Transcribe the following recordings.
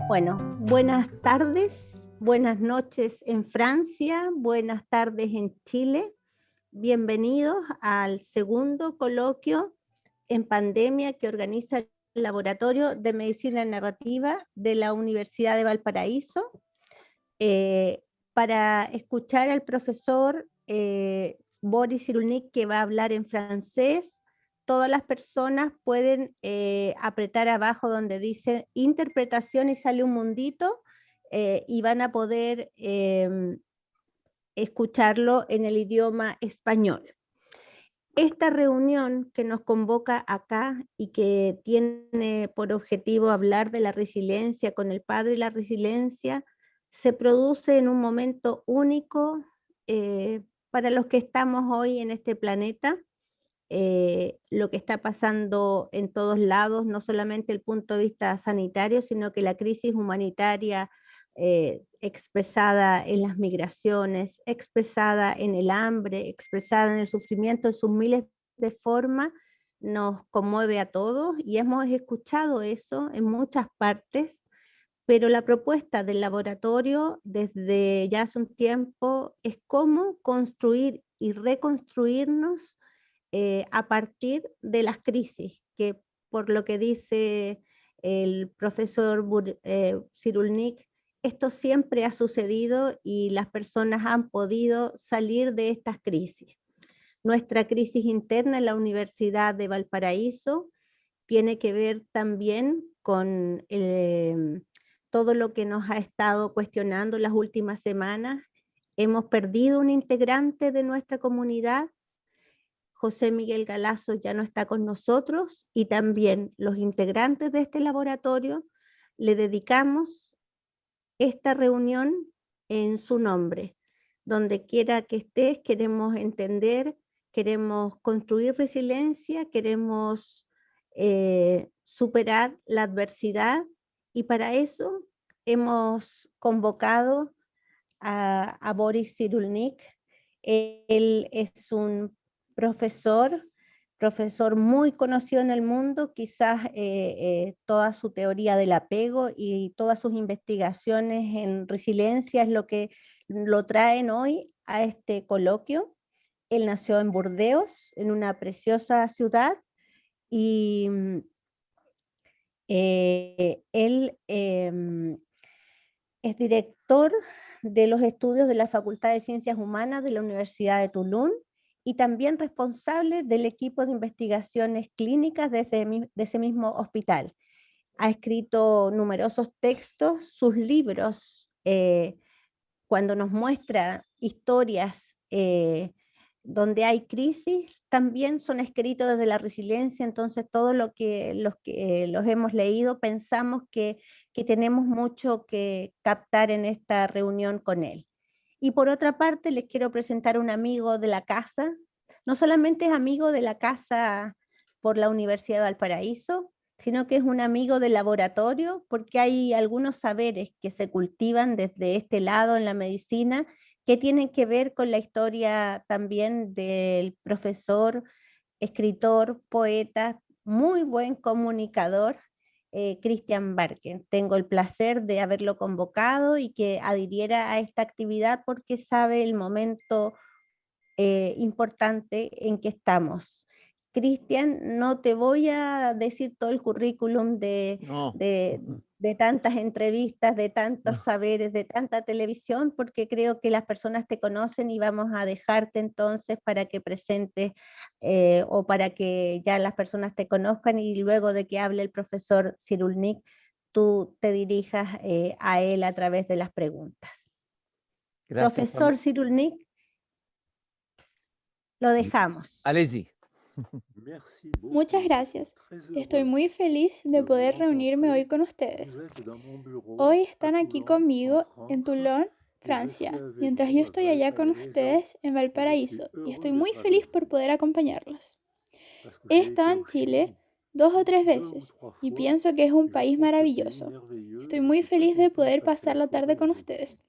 Bueno, buenas tardes, buenas noches en Francia, buenas tardes en Chile. Bienvenidos al segundo coloquio en pandemia que organiza el Laboratorio de Medicina Narrativa de la Universidad de Valparaíso, eh, para escuchar al profesor Boris Cyrulnik, que va a hablar en francés. Todas las personas pueden apretar abajo donde dice interpretación y sale un mundito, y van a poder escucharlo en el idioma español. Esta reunión que nos convoca acá y que tiene por objetivo hablar de la resiliencia con el padre y la resiliencia, se produce en un momento único para los que estamos hoy en este planeta. Lo que está pasando en todos lados, no solamente el punto de vista sanitario, sino que la crisis humanitaria expresada en las migraciones, expresada en el hambre, expresada en el sufrimiento en sus miles de formas, nos conmueve a todos y hemos escuchado eso en muchas partes, pero la propuesta del laboratorio desde ya hace un tiempo es cómo construir y reconstruirnos a partir de las crisis, que por lo que dice el profesor Cyrulnik, esto siempre ha sucedido y las personas han podido salir de estas crisis. Nuestra crisis interna en la Universidad de Valparaíso tiene que ver también con todo lo que nos ha estado cuestionando las últimas semanas. Hemos perdido un integrante de nuestra comunidad. José Miguel Galazo ya no está con nosotros y también los integrantes de este laboratorio le dedicamos esta reunión en su nombre. Donde quiera que estés, queremos entender, queremos construir resiliencia, queremos superar la adversidad y para eso hemos convocado a Boris Cyrulnik. Él es un profesor, profesor muy conocido en el mundo, quizás toda su teoría del apego y todas sus investigaciones en resiliencia es lo que lo traen hoy a este coloquio. Él nació en Burdeos, en una preciosa ciudad, y él es director de los estudios de la Facultad de Ciencias Humanas de la Universidad de Tulum y también responsable del equipo de investigaciones clínicas de ese mismo hospital. Ha escrito numerosos textos, sus libros, cuando nos muestra historias donde hay crisis, también son escritos desde la resiliencia, entonces todo lo que los hemos leído pensamos que tenemos mucho que captar en esta reunión con él. Y por otra parte, les quiero presentar un amigo de la casa, no solamente es amigo de la casa por la Universidad de Valparaíso, sino que es un amigo del laboratorio, porque hay algunos saberes que se cultivan desde este lado en la medicina que tienen que ver con la historia también del profesor, escritor, poeta, muy buen comunicador, Christian Barker. Tengo el placer de haberlo convocado y que adhiriera a esta actividad porque sabe el momento importante en que estamos. Cristian, no te voy a decir todo el currículum No, de tantas entrevistas, de tantos saberes, de tanta televisión, porque creo que las personas te conocen y vamos a dejarte entonces para que presentes o para que ya las personas te conozcan y luego de que hable el profesor Cyrulnik, tú te dirijas a él a través de las preguntas. gracias, Pamela. Profesor Cyrulnik, lo dejamos. Allez-y. Muchas gracias. Estoy muy feliz de poder reunirme hoy con ustedes. Hoy están aquí conmigo en Toulon, Francia, mientras yo estoy allá con ustedes en Valparaíso y estoy muy feliz por poder acompañarlos. He estado en Chile 2 o 3 veces y pienso que es un país maravilloso. Estoy muy feliz de poder pasar la tarde con ustedes.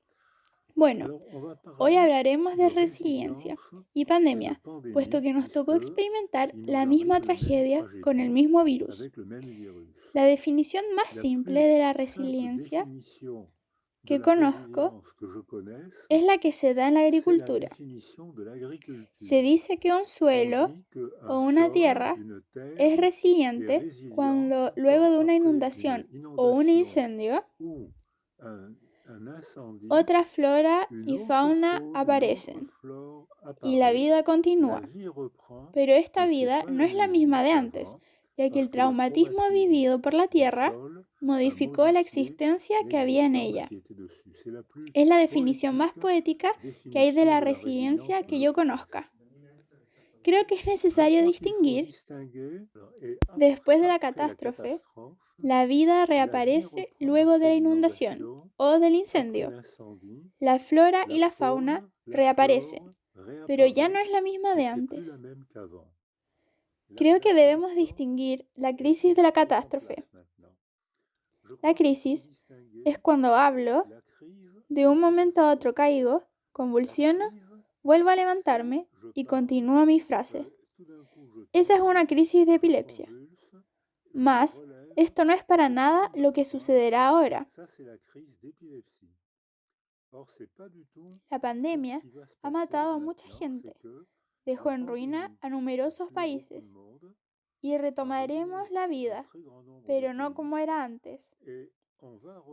Bueno, hoy hablaremos de resiliencia y pandemia, puesto que nos tocó experimentar la misma tragedia con el mismo virus. La definición más simple de la resiliencia que conozco es la que se da en la agricultura. Se dice que un suelo o una tierra es resiliente cuando luego de una inundación o un incendio, otra flora y fauna aparecen y la vida continúa. Pero esta vida no es la misma de antes, ya que el traumatismo vivido por la tierra modificó la existencia que había en ella. Es la definición más poética que hay de la resiliencia que yo conozca. Creo que es necesario distinguir, después de la catástrofe, la vida reaparece luego de la inundación o del incendio. La flora y la fauna reaparecen, pero ya no es la misma de antes. Creo que debemos distinguir la crisis de la catástrofe. La crisis es cuando hablo, de un momento a otro caigo, convulsiono, vuelvo a levantarme y continúo mi frase. Esa es una crisis de epilepsia. Mas, esto no es para nada lo que sucederá ahora. La pandemia ha matado a mucha gente, dejó en ruina a numerosos países y retomaremos la vida, pero no como era antes.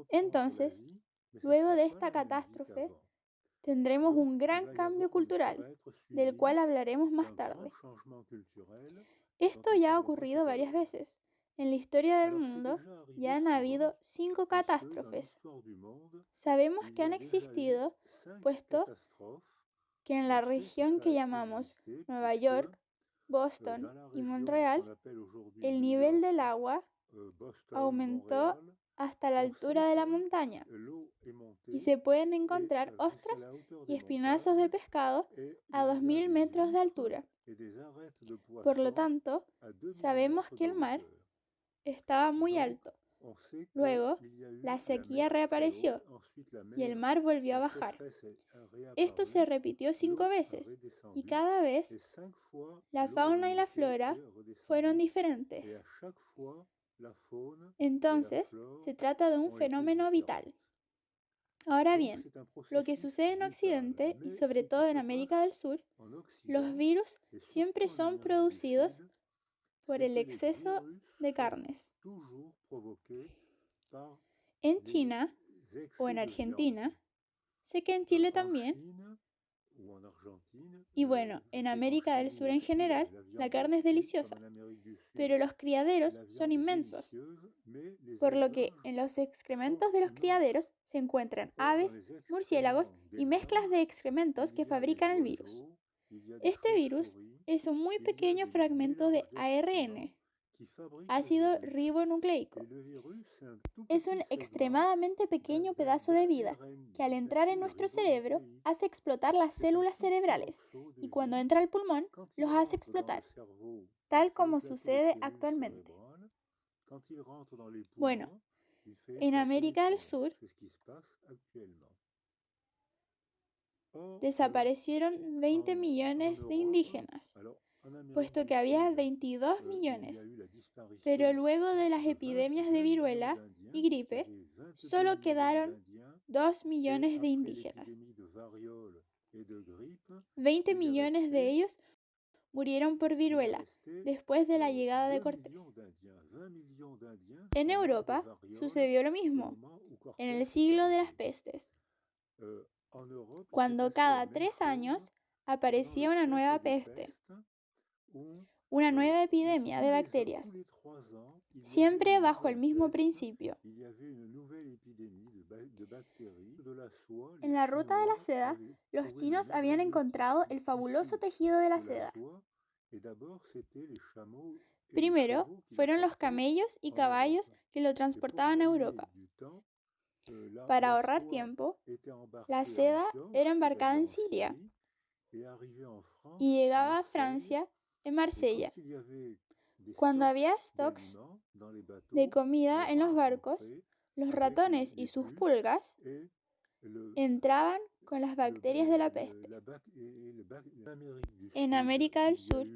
Entonces, luego de esta catástrofe, tendremos un gran cambio cultural, del cual hablaremos más tarde. Esto ya ha ocurrido varias veces. En la historia del mundo ya han habido 5 catástrofes. Sabemos que han existido, puesto que en la región que llamamos Nueva York, Boston y Montreal, el nivel del agua aumentó hasta la altura de la montaña y se pueden encontrar ostras y espinazos de pescado a 2000 metros de altura. Por lo tanto, sabemos que el mar estaba muy alto. Luego, la sequía reapareció y el mar volvió a bajar. Esto se repitió 5 veces y cada vez la fauna y la flora fueron diferentes. Entonces, se trata de un fenómeno vital. Ahora bien, lo que sucede en Occidente y sobre todo en América del Sur, los virus siempre son producidos por el exceso de carnes. En China o en Argentina, sé que en Chile también, y bueno, en América del Sur en general, la carne es deliciosa, pero los criaderos son inmensos, por lo que en los excrementos de los criaderos se encuentran aves, murciélagos y mezclas de excrementos que fabrican el virus. Este virus es un muy pequeño fragmento de ARN, ácido ribonucleico. Es un extremadamente pequeño pedazo de vida que al entrar en nuestro cerebro hace explotar las células cerebrales y cuando entra al pulmón los hace explotar, tal como sucede actualmente. Bueno, en América del Sur desaparecieron 20 millones de indígenas, puesto que había 22 millones. Pero luego de las epidemias de viruela y gripe, solo quedaron 2 millones de indígenas. 20 millones de ellos murieron por viruela después de la llegada de Cortés. En Europa sucedió lo mismo, en el siglo de las pestes, cuando cada 3 años aparecía una nueva peste, una nueva epidemia de bacterias, siempre bajo el mismo principio. En la ruta de la seda, los chinos habían encontrado el fabuloso tejido de la seda. Primero fueron los camellos y caballos que lo transportaban a Europa. Para ahorrar tiempo, la seda era embarcada en Siria y llegaba a Francia en Marsella. Cuando había stocks de comida en los barcos, los ratones y sus pulgas entraban con las bacterias de la peste. En América del Sur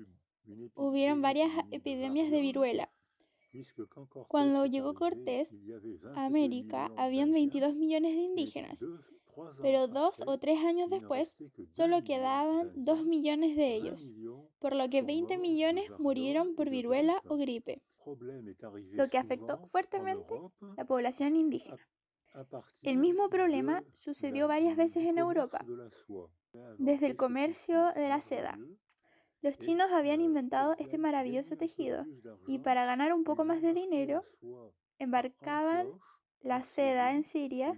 hubieron varias epidemias de viruela Cuando llegó Cortés a América, habían 22 millones de indígenas, pero 2 o 3 años después solo quedaban 2 millones de ellos, por lo que 20 millones murieron por viruela o gripe, lo que afectó fuertemente la población indígena. El mismo problema sucedió varias veces en Europa, desde el comercio de la seda. Los chinos habían inventado este maravilloso tejido y para ganar un poco más de dinero, embarcaban la seda en Siria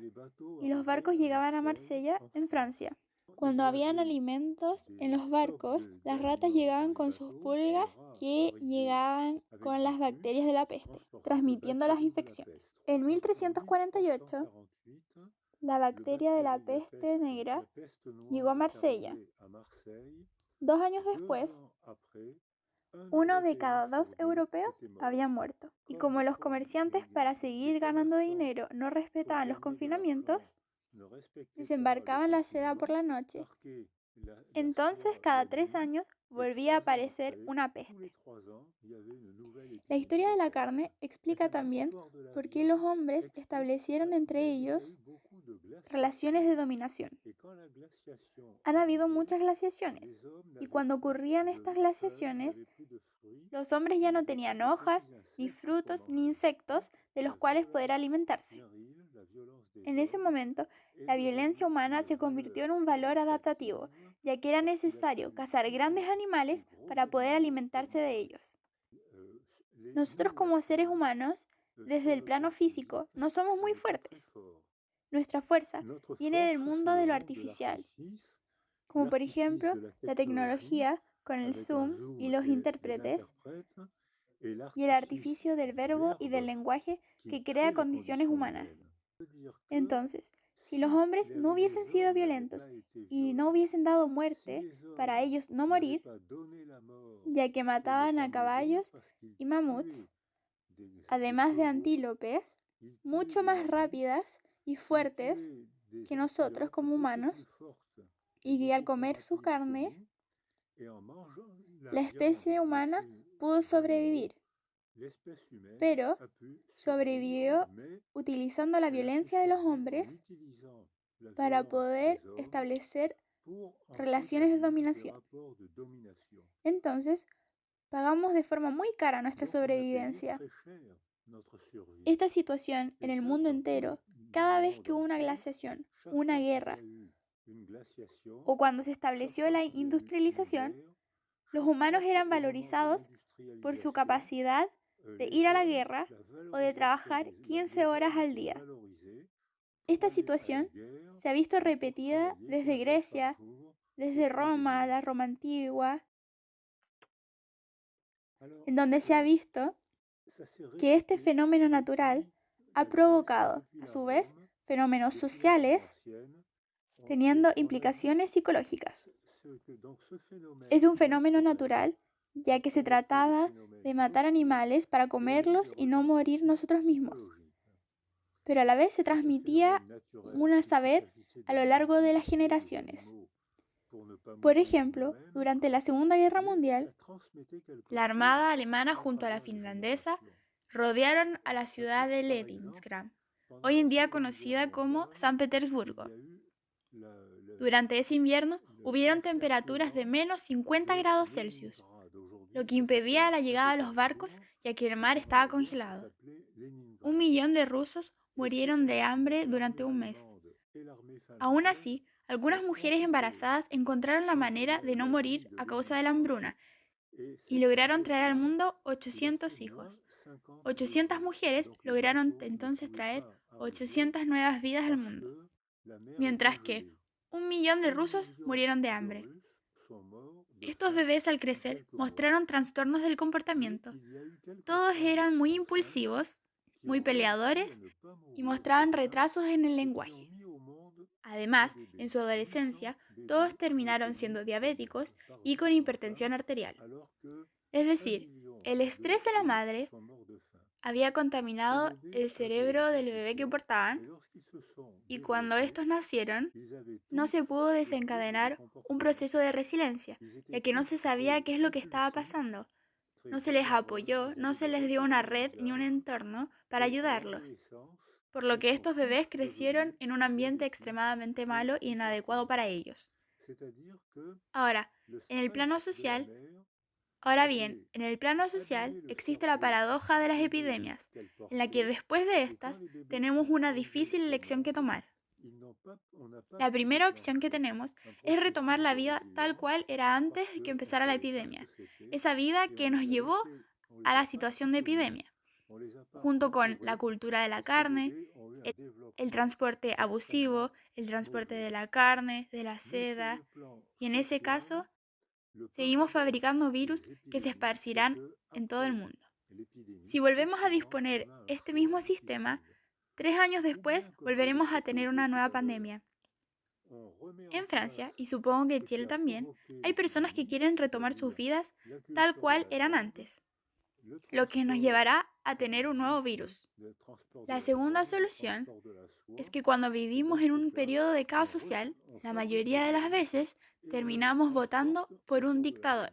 y los barcos llegaban a Marsella, en Francia. Cuando habían alimentos en los barcos, las ratas llegaban con sus pulgas que llegaban con las bacterias de la peste, transmitiendo las infecciones. En 1348, la bacteria de la peste negra llegó a Marsella. 2 años después, 1 de cada 2 europeos había muerto. Y como los comerciantes, para seguir ganando dinero, no respetaban los confinamientos, desembarcaban la seda por la noche. Entonces, cada 3 años volvía a aparecer una peste. La historia de la carne explica también por qué los hombres establecieron entre ellos relaciones de dominación. Han habido muchas glaciaciones, y cuando ocurrían estas glaciaciones, los hombres ya no tenían hojas, ni frutos, ni insectos de los cuales poder alimentarse. En ese momento, la violencia humana se convirtió en un valor adaptativo, ya que era necesario cazar grandes animales para poder alimentarse de ellos. Nosotros como seres humanos, desde el plano físico, no somos muy fuertes. Nuestra fuerza viene del mundo de lo artificial, como por ejemplo la tecnología con el Zoom y los intérpretes, y el artificio del verbo y del lenguaje que crea condiciones humanas. Entonces, si los hombres no hubiesen sido violentos y no hubiesen dado muerte para ellos no morir, ya que mataban a caballos y mamuts, además de antílopes, mucho más rápidas y fuertes que nosotros como humanos, y que al comer su carne, la especie humana pudo sobrevivir, pero sobrevivió utilizando la violencia de los hombres para poder establecer relaciones de dominación. Entonces, pagamos de forma muy cara nuestra sobrevivencia. Esta situación en el mundo entero, cada vez que hubo una glaciación, una guerra, o cuando se estableció la industrialización, los humanos eran valorizados por su capacidad de ir a la guerra o de trabajar 15 horas al día. Esta situación se ha visto repetida desde Grecia, desde Roma, la Roma antigua, en donde se ha visto que este fenómeno natural ha provocado, a su vez, fenómenos sociales teniendo implicaciones psicológicas. Es un fenómeno natural, ya que se trataba de matar animales para comerlos y no morir nosotros mismos. Pero a la vez se transmitía un saber a lo largo de las generaciones. Por ejemplo, durante la Segunda Guerra Mundial, la armada alemana junto a la finlandesa rodearon a la ciudad de Leningrad, hoy en día conocida como San Petersburgo. Durante ese invierno hubieron temperaturas de menos 50 grados Celsius, lo que impedía la llegada de los barcos ya que el mar estaba congelado. 1 millón de rusos murieron de hambre durante un mes. Aún así, algunas mujeres embarazadas encontraron la manera de no morir a causa de la hambruna y lograron traer al mundo 800 hijos. 800 mujeres lograron entonces traer 800 nuevas vidas al mundo, mientras que 1 millón de rusos murieron de hambre. Estos bebés al crecer mostraron trastornos del comportamiento. Todos eran muy impulsivos, muy peleadores y mostraban retrasos en el lenguaje. Además, en su adolescencia, todos terminaron siendo diabéticos y con hipertensión arterial. Es decir, el estrés de la madre había contaminado el cerebro del bebé que portaban, y cuando estos nacieron, no se pudo desencadenar un proceso de resiliencia, ya que no se sabía qué es lo que estaba pasando. no se les apoyó, no se les dio una red ni un entorno para ayudarlos, por lo que estos bebés crecieron en un ambiente extremadamente malo e inadecuado para ellos. Ahora, en el plano social, en el plano social existe la paradoja de las epidemias, en la que después de estas tenemos una difícil elección que tomar. La primera opción que tenemos es retomar la vida tal cual era antes de que empezara la epidemia, esa vida que nos llevó a la situación de epidemia, junto con la cultura de la carne, el transporte abusivo, el transporte de la carne, de la seda, y en ese caso seguimos fabricando virus que se esparcirán en todo el mundo. Si volvemos a disponer este mismo sistema, 3 años después volveremos a tener una nueva pandemia. En Francia, y supongo que en Chile también, hay personas que quieren retomar sus vidas tal cual eran antes, lo que nos llevará a tener un nuevo virus. La segunda solución es que cuando vivimos en un periodo de caos social, la mayoría de las veces terminamos votando por un dictador,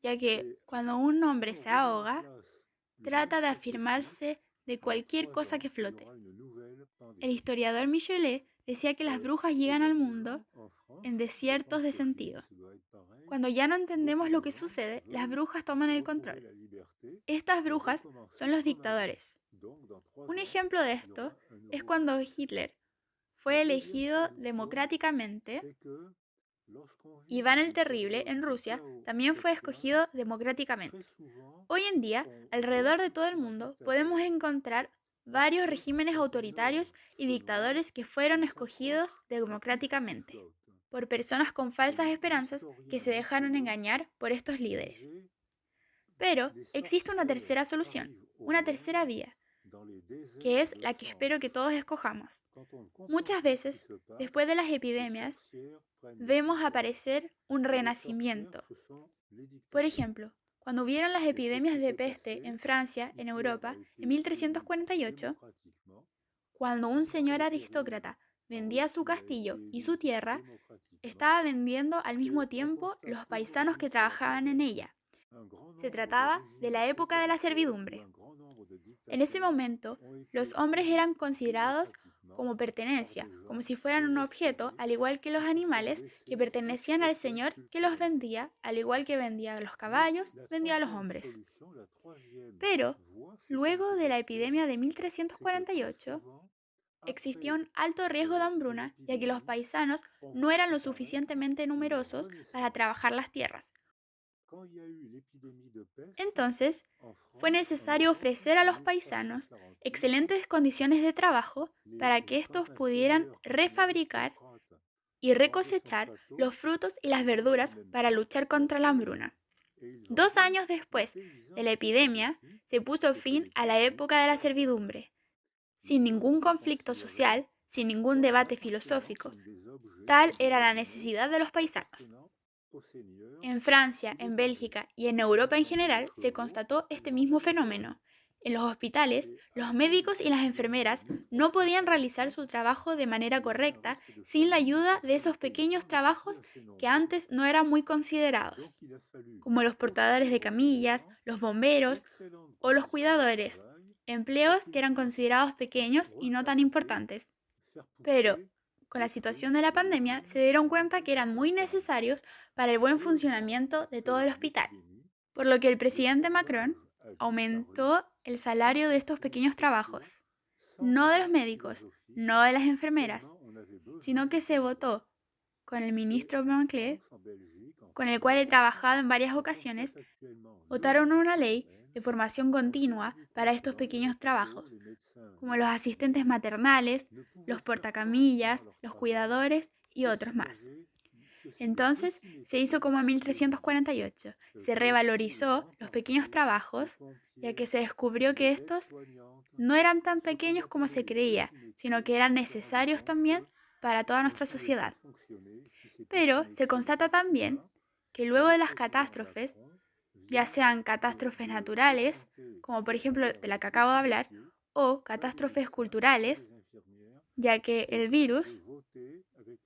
ya que cuando un hombre se ahoga, trata de afirmarse de cualquier cosa que flote. El historiador Michelet decía que las brujas llegan al mundo en desiertos de sentido. Cuando ya no entendemos lo que sucede, las brujas toman el control. Estas brujas son los dictadores. Un ejemplo de esto es cuando Hitler fue elegido democráticamente. Iván el Terrible en Rusia también fue escogido democráticamente. Hoy en día, alrededor de todo el mundo, podemos encontrar varios regímenes autoritarios y dictadores que fueron escogidos democráticamente por personas con falsas esperanzas que se dejaron engañar por estos líderes. Pero existe una tercera solución, una tercera vía, que es la que espero que todos escojamos. Muchas veces, después de las epidemias, vemos aparecer un renacimiento. Por ejemplo, cuando hubieron las epidemias de peste en Francia, en Europa, en 1348, cuando un señor aristócrata vendía su castillo y su tierra, estaba vendiendo al mismo tiempo los paisanos que trabajaban en ella. Se trataba de la época de la servidumbre. En ese momento, los hombres eran considerados como pertenencia, como si fueran un objeto, al igual que los animales que pertenecían al señor que los vendía, al igual que vendía a los caballos, vendía a los hombres. Pero, luego de la epidemia de 1348, existía un alto riesgo de hambruna, ya que los paisanos no eran lo suficientemente numerosos para trabajar las tierras. Entonces, fue necesario ofrecer a los paisanos excelentes condiciones de trabajo para que estos pudieran refabricar y recosechar los frutos y las verduras para luchar contra la hambruna. 2 años después de la epidemia, se puso fin a la época de la servidumbre, sin ningún conflicto social, sin ningún debate filosófico. Tal era la necesidad de los paisanos. En Francia, en Bélgica y en Europa en general se constató este mismo fenómeno. En los hospitales, los médicos y las enfermeras no podían realizar su trabajo de manera correcta sin la ayuda de esos pequeños trabajos que antes no eran muy considerados, como los portadores de camillas, los bomberos o los cuidadores, empleos que eran considerados pequeños y no tan importantes. Pero, con la situación de la pandemia, se dieron cuenta que eran muy necesarios para el buen funcionamiento de todo el hospital, por lo que el presidente Macron aumentó el salario de estos pequeños trabajos, no de los médicos, no de las enfermeras, sino que se votó con el ministro Blanquet, con el cual he trabajado en varias ocasiones, votaron una ley de formación continua para estos pequeños trabajos, como los asistentes maternales, los portacamillas, los cuidadores y otros más. Entonces se hizo como en 1348, se revalorizó los pequeños trabajos, ya que se descubrió que estos no eran tan pequeños como se creía, sino que eran necesarios también para toda nuestra sociedad. Pero se constata también que luego de las catástrofes, ya sean catástrofes naturales, como por ejemplo de la que acabo de hablar, o catástrofes culturales, ya que el virus,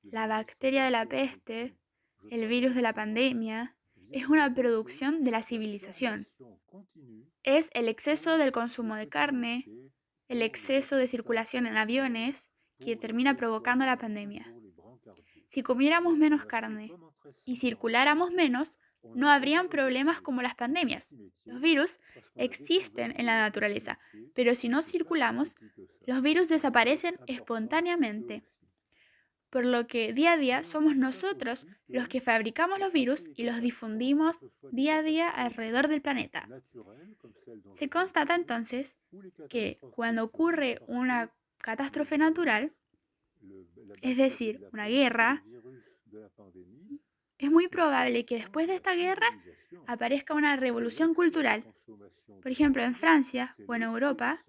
la bacteria de la peste, el virus de la pandemia, es una producción de la civilización. Es el exceso del consumo de carne, el exceso de circulación en aviones que termina provocando la pandemia. Si comiéramos menos carne y circuláramos menos, no habrían problemas como las pandemias. Los virus existen en la naturaleza, pero si no circulamos, los virus desaparecen espontáneamente. Por lo que día a día somos nosotros los que fabricamos los virus y los difundimos día a día alrededor del planeta. Se constata entonces que cuando ocurre una catástrofe natural, es decir, una guerra, es muy probable que después de esta guerra aparezca una revolución cultural. Por ejemplo, en Francia o en Europa,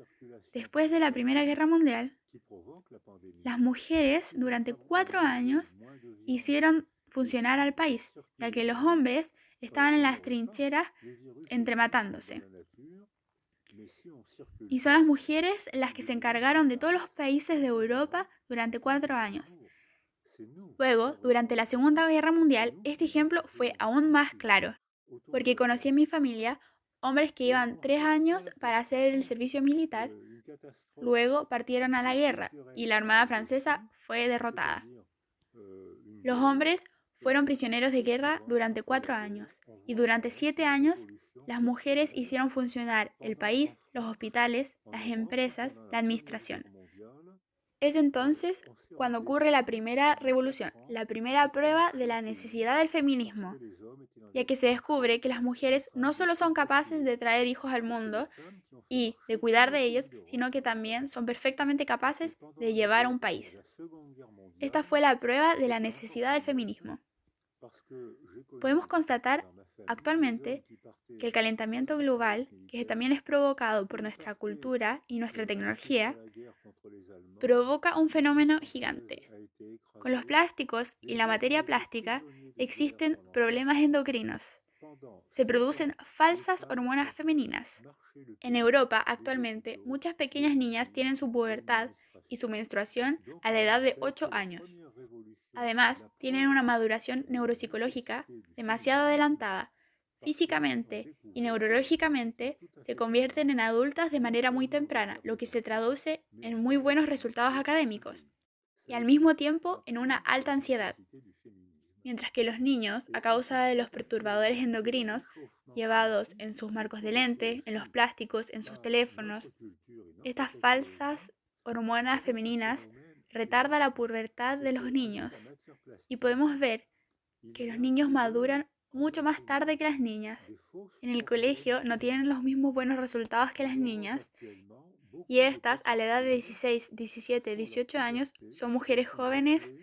después de la Primera Guerra Mundial, las mujeres durante 4 años hicieron funcionar al país, ya que los hombres estaban en las trincheras entrematándose. Y son las mujeres las que se encargaron de todos los países de Europa durante 4 años. Luego, durante la Segunda Guerra Mundial, este ejemplo fue aún más claro, porque conocí en mi familia hombres que iban 3 años para hacer el servicio militar, luego partieron a la guerra y la Armada francesa fue derrotada. Los hombres fueron prisioneros de guerra durante 4 años y durante 7 años las mujeres hicieron funcionar el país, los hospitales, las empresas, la administración. Es entonces cuando ocurre la primera revolución, la primera prueba de la necesidad del feminismo, ya que se descubre que las mujeres no solo son capaces de traer hijos al mundo y de cuidar de ellos, sino que también son perfectamente capaces de llevar a un país. Esta fue la prueba de la necesidad del feminismo. Podemos constatar actualmente que el calentamiento global, que también es provocado por nuestra cultura y nuestra tecnología, provoca un fenómeno gigante. Con los plásticos y la materia plástica existen problemas endocrinos. Se producen falsas hormonas femeninas. En Europa, actualmente, muchas pequeñas niñas tienen su pubertad y su menstruación a la edad de 8 años. Además, tienen una maduración neuropsicológica demasiado adelantada. Físicamente y neurológicamente se convierten en adultas de manera muy temprana, lo que se traduce en muy buenos resultados académicos y al mismo tiempo en una alta ansiedad. Mientras que los niños, a causa de los perturbadores endocrinos llevados en sus marcos de lente, en los plásticos, en sus teléfonos, estas falsas hormonas femeninas retardan la pubertad de los niños y podemos ver que los niños maduran mucho más tarde que las niñas. En el colegio no tienen los mismos buenos resultados que las niñas y estas, a la edad de 16, 17, 18 años, son mujeres jóvenes,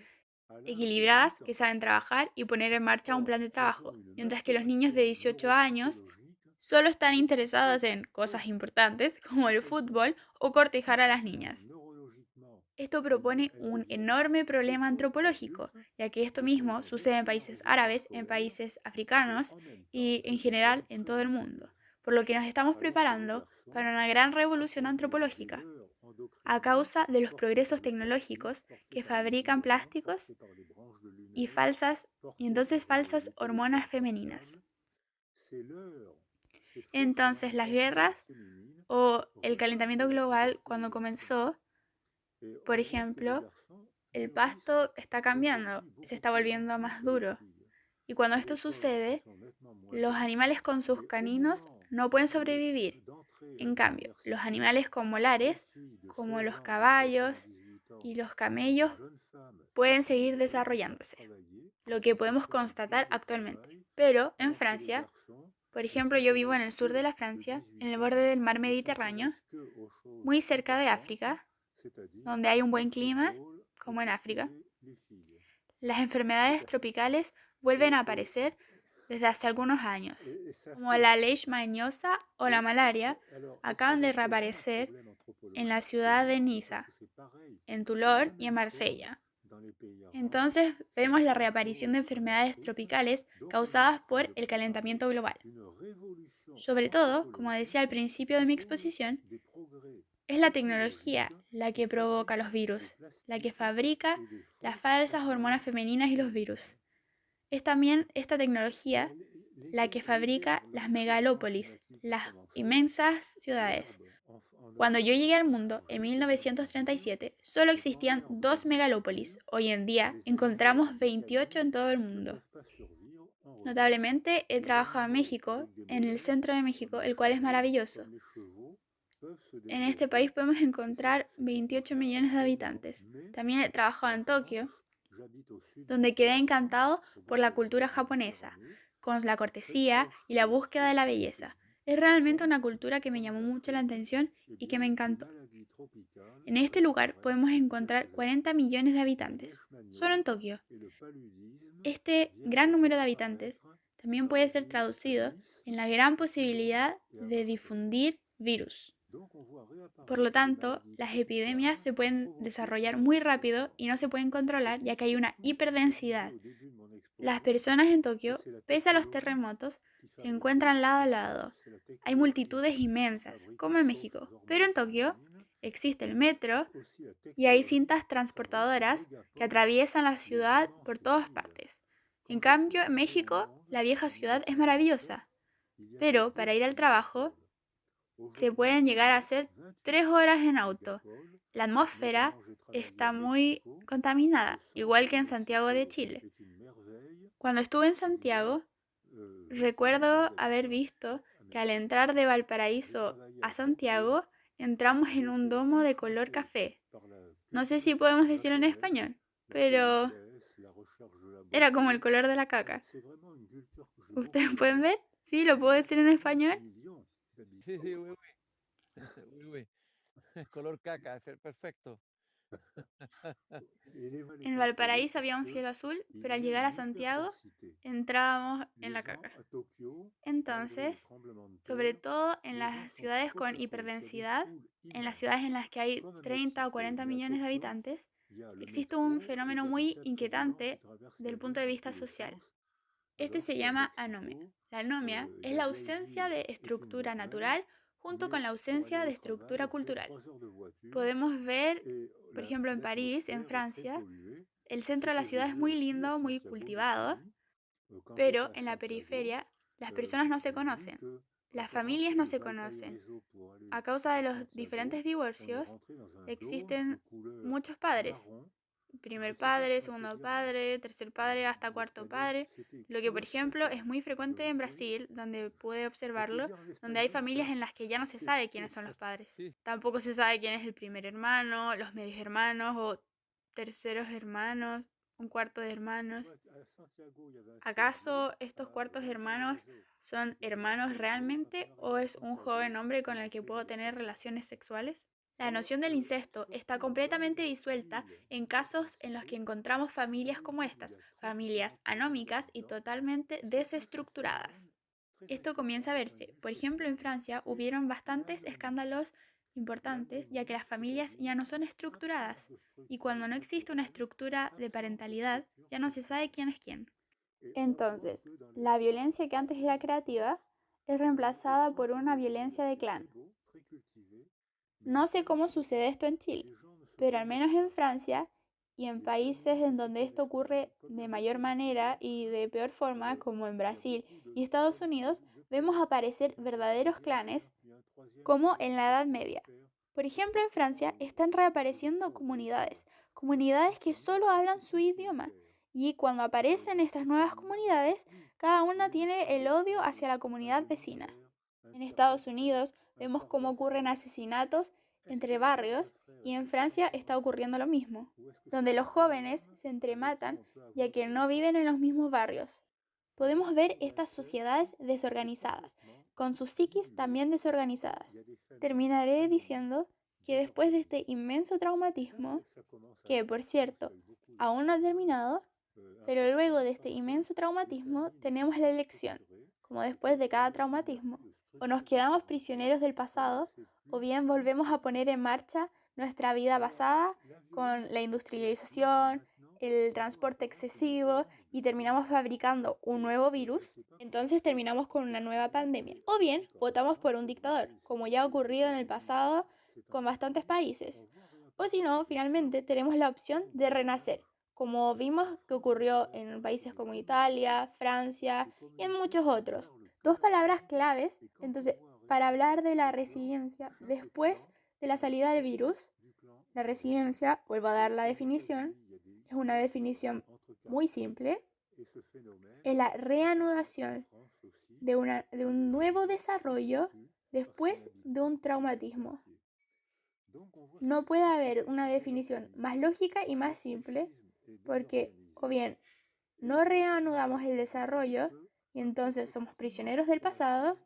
equilibradas, que saben trabajar y poner en marcha un plan de trabajo, mientras que los niños de 18 años solo están interesados en cosas importantes como el fútbol o cortejar a las niñas. Esto propone un enorme problema antropológico, ya que esto mismo sucede en países árabes, en países africanos y en general en todo el mundo, por lo que nos estamos preparando para una gran revolución antropológica, a causa de los progresos tecnológicos que fabrican plásticos y entonces falsas hormonas femeninas. Entonces las guerras o el calentamiento global cuando comenzó, por ejemplo, el pasto está cambiando, se está volviendo más duro. Y cuando esto sucede, los animales con sus caninos no pueden sobrevivir. En cambio, los animales con molares, como los caballos y los camellos, pueden seguir desarrollándose, lo que podemos constatar actualmente. Pero en Francia, por ejemplo, yo vivo en el sur de la Francia, en el borde del mar Mediterráneo, muy cerca de África, donde hay un buen clima, como en África. Las enfermedades tropicales vuelven a aparecer desde hace algunos años, como la leishmaniosa o la malaria, acaban de reaparecer en la ciudad de Niza, en Toulon y en Marsella. Entonces vemos la reaparición de enfermedades tropicales causadas por el calentamiento global. Sobre todo, como decía al principio de mi exposición, es la tecnología la que provoca los virus, la que fabrica las falsas hormonas femeninas y los virus. Es también esta tecnología la que fabrica las megalópolis, las inmensas ciudades. Cuando yo llegué al mundo, en 1937, solo existían 2 megalópolis. Hoy en día encontramos 28 en todo el mundo. Notablemente, he trabajado en México, en el centro de México, el cual es maravilloso. En este país podemos encontrar 28 millones de habitantes. También he trabajado en Tokio, donde quedé encantado por la cultura japonesa, con la cortesía y la búsqueda de la belleza. Es realmente una cultura que me llamó mucho la atención y que me encantó. En este lugar podemos encontrar 40 millones de habitantes, solo en Tokio. Este gran número de habitantes también puede ser traducido en la gran posibilidad de difundir virus. Por lo tanto, las epidemias se pueden desarrollar muy rápido y no se pueden controlar ya que hay una hiperdensidad. Las personas en Tokio, pese a los terremotos, se encuentran lado a lado. Hay multitudes inmensas, como en México, pero en Tokio existe el metro y hay cintas transportadoras que atraviesan la ciudad por todas partes. En cambio, en México, la vieja ciudad es maravillosa, pero para ir al trabajo se pueden llegar a hacer 3 horas en auto. La atmósfera está muy contaminada, igual que en Santiago de Chile. Cuando estuve en Santiago, recuerdo haber visto que al entrar de Valparaíso a Santiago, entramos en un domo de color café. No sé si podemos decirlo en español, pero era como el color de la caca. ¿Ustedes pueden ver? ¿Sí? ¿Lo puedo decir en español? Sí, sí, oui, oui. Oui, oui. Color caca, perfecto. En Valparaíso había un cielo azul, pero al llegar a Santiago entrábamos en la caca. Entonces, sobre todo en las ciudades con hiperdensidad, en las ciudades en las que hay 30 o 40 millones de habitantes, existe un fenómeno muy inquietante del punto de vista social. Este se llama anomia. La anomia es la ausencia de estructura natural junto con la ausencia de estructura cultural. Podemos ver, por ejemplo, en París, en Francia, el centro de la ciudad es muy lindo, muy cultivado, pero en la periferia las personas no se conocen, las familias no se conocen. A causa de los diferentes divorcios, existen muchos padres. Primer padre, segundo padre, tercer padre, hasta cuarto padre. Lo que, por ejemplo, es muy frecuente en Brasil, donde puede observarlo, donde hay familias en las que ya no se sabe quiénes son los padres. Tampoco se sabe quién es el primer hermano, los medios hermanos o terceros hermanos, un cuarto de hermanos. ¿Acaso estos cuartos hermanos son hermanos realmente o es un joven hombre con el que puedo tener relaciones sexuales? La noción del incesto está completamente disuelta en casos en los que encontramos familias como estas, familias anómicas y totalmente desestructuradas. Esto comienza a verse. Por ejemplo, en Francia hubieron bastantes escándalos importantes ya que las familias ya no son estructuradas y cuando no existe una estructura de parentalidad ya no se sabe quién es quién. Entonces, la violencia que antes era creativa es reemplazada por una violencia de clan. No sé cómo sucede esto en Chile, pero al menos en Francia y en países en donde esto ocurre de mayor manera y de peor forma, como en Brasil y Estados Unidos, vemos aparecer verdaderos clanes como en la Edad Media. Por ejemplo, en Francia están reapareciendo comunidades que solo hablan su idioma. Y cuando aparecen estas nuevas comunidades, cada una tiene el odio hacia la comunidad vecina. En Estados Unidos vemos cómo ocurren asesinatos entre barrios y en Francia está ocurriendo lo mismo, donde los jóvenes se entrematan ya que no viven en los mismos barrios. Podemos ver estas sociedades desorganizadas, con sus psiquis también desorganizadas. Terminaré diciendo que después de este inmenso traumatismo, que por cierto aún no ha terminado, pero luego de este inmenso traumatismo tenemos la elección, como después de cada traumatismo, o nos quedamos prisioneros del pasado, o bien volvemos a poner en marcha nuestra vida pasada con la industrialización, el transporte excesivo y terminamos fabricando un nuevo virus, entonces terminamos con una nueva pandemia. O bien votamos por un dictador, como ya ha ocurrido en el pasado con bastantes países. O si no, finalmente tenemos la opción de renacer, como vimos que ocurrió en países como Italia, Francia y en muchos otros. Dos palabras claves, entonces, para hablar de la resiliencia después de la salida del virus. La resiliencia, vuelvo a dar la definición, es una definición muy simple, es la reanudación de un nuevo desarrollo después de un traumatismo. No puede haber una definición más lógica y más simple, porque o bien no reanudamos el desarrollo y entonces somos prisioneros del pasado,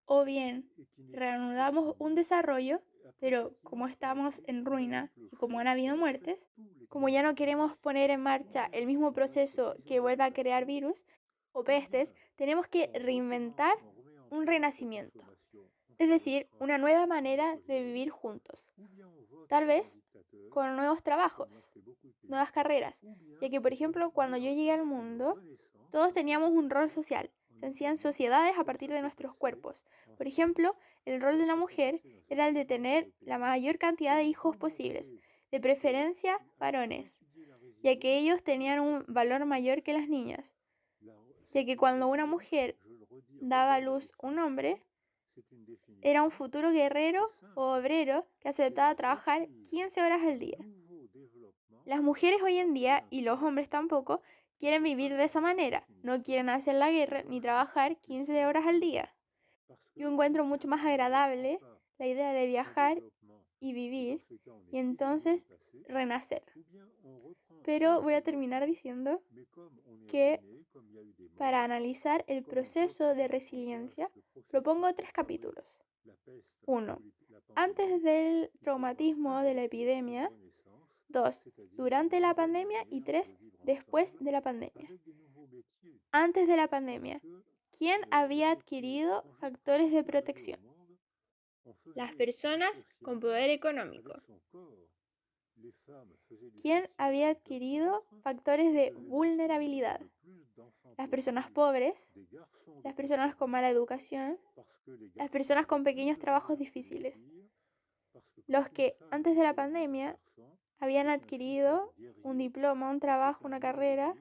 o bien reanudamos un desarrollo, pero como estamos en ruina y como han habido muertes, como ya no queremos poner en marcha el mismo proceso que vuelva a crear virus o pestes, tenemos que reinventar un renacimiento. Es decir, una nueva manera de vivir juntos. Tal vez con nuevos trabajos, nuevas carreras. Ya que, por ejemplo, cuando yo llegué al mundo, todos teníamos un rol social. Se hacían sociedades a partir de nuestros cuerpos. Por ejemplo, el rol de la mujer era el de tener la mayor cantidad de hijos posibles, de preferencia varones, ya que ellos tenían un valor mayor que las niñas. Ya que cuando una mujer daba a luz un hombre, era un futuro guerrero o obrero que aceptaba trabajar 15 horas al día. Las mujeres hoy en día, y los hombres tampoco, quieren vivir de esa manera. No quieren hacer la guerra ni trabajar 15 horas al día. Yo encuentro mucho más agradable la idea de viajar y vivir y entonces renacer. Pero voy a terminar diciendo que para analizar el proceso de resiliencia propongo 3 capítulos. 1. Antes del traumatismo de la epidemia. 2. Durante la pandemia. Y 3. Después de la pandemia. Antes de la pandemia, ¿quién había adquirido factores de protección? Las personas con poder económico. ¿Quién había adquirido factores de vulnerabilidad? Las personas pobres, las personas con mala educación, las personas con pequeños trabajos difíciles. Los que antes de la pandemia habían adquirido un diploma, un trabajo, una carrera,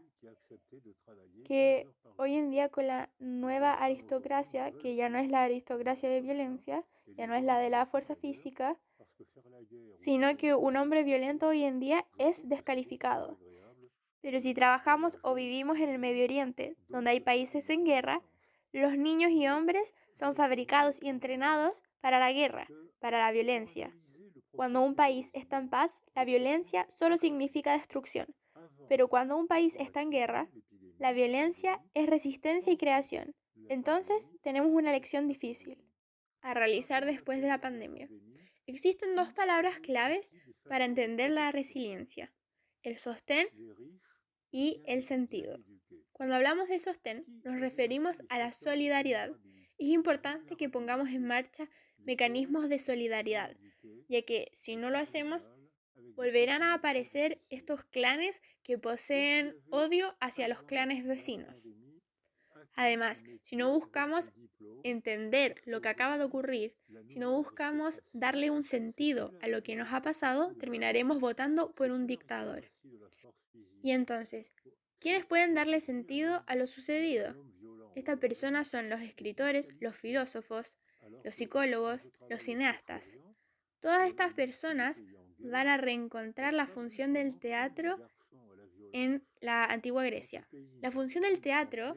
que hoy en día con la nueva aristocracia, que ya no es la aristocracia de violencia, ya no es la de la fuerza física, sino que un hombre violento hoy en día es descalificado. Pero si trabajamos o vivimos en el Medio Oriente, donde hay países en guerra, los niños y hombres son fabricados y entrenados para la guerra, para la violencia. Cuando un país está en paz, la violencia solo significa destrucción. Pero cuando un país está en guerra, la violencia es resistencia y creación. Entonces, tenemos una lección difícil a realizar después de la pandemia. Existen 2 palabras claves para entender la resiliencia: el sostén y el sentido. Cuando hablamos de sostén, nos referimos a la solidaridad. Es importante que pongamos en marcha mecanismos de solidaridad, ya que si no lo hacemos, volverán a aparecer estos clanes que poseen odio hacia los clanes vecinos. Además, si no buscamos entender lo que acaba de ocurrir, si no buscamos darle un sentido a lo que nos ha pasado, terminaremos votando por un dictador. Y entonces, ¿quiénes pueden darle sentido a lo sucedido? Estas personas son los escritores, los filósofos, los psicólogos, los cineastas. Todas estas personas van a reencontrar la función del teatro en la antigua Grecia. La función del teatro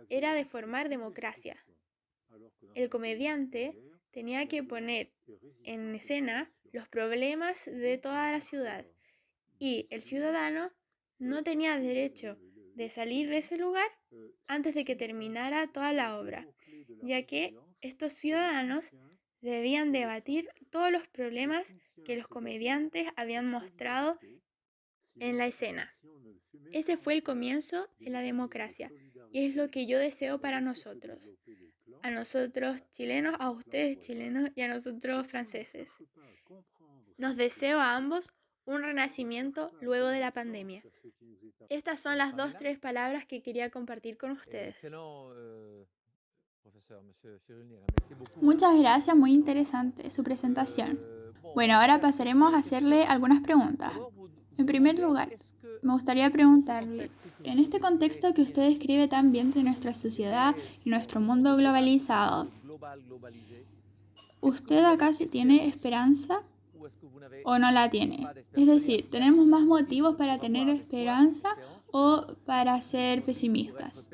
era de formar democracia. El comediante tenía que poner en escena los problemas de toda la ciudad y el ciudadano no tenía derecho de salir de ese lugar antes de que terminara toda la obra, ya que estos ciudadanos debían debatir todos los problemas que los comediantes habían mostrado en la escena. Ese fue el comienzo de la democracia y es lo que yo deseo para nosotros. A nosotros chilenos, a ustedes chilenos y a nosotros franceses. Nos deseo a ambos un renacimiento luego de la pandemia. Estas son las 3 palabras que quería compartir con ustedes. Muchas gracias, muy interesante su presentación. Bueno, ahora pasaremos a hacerle algunas preguntas. En primer lugar, me gustaría preguntarle, en este contexto que usted describe tan bien de nuestra sociedad y nuestro mundo globalizado, ¿usted acaso tiene esperanza o no la tiene? Es decir, ¿tenemos más motivos para tener esperanza o para ser pesimistas?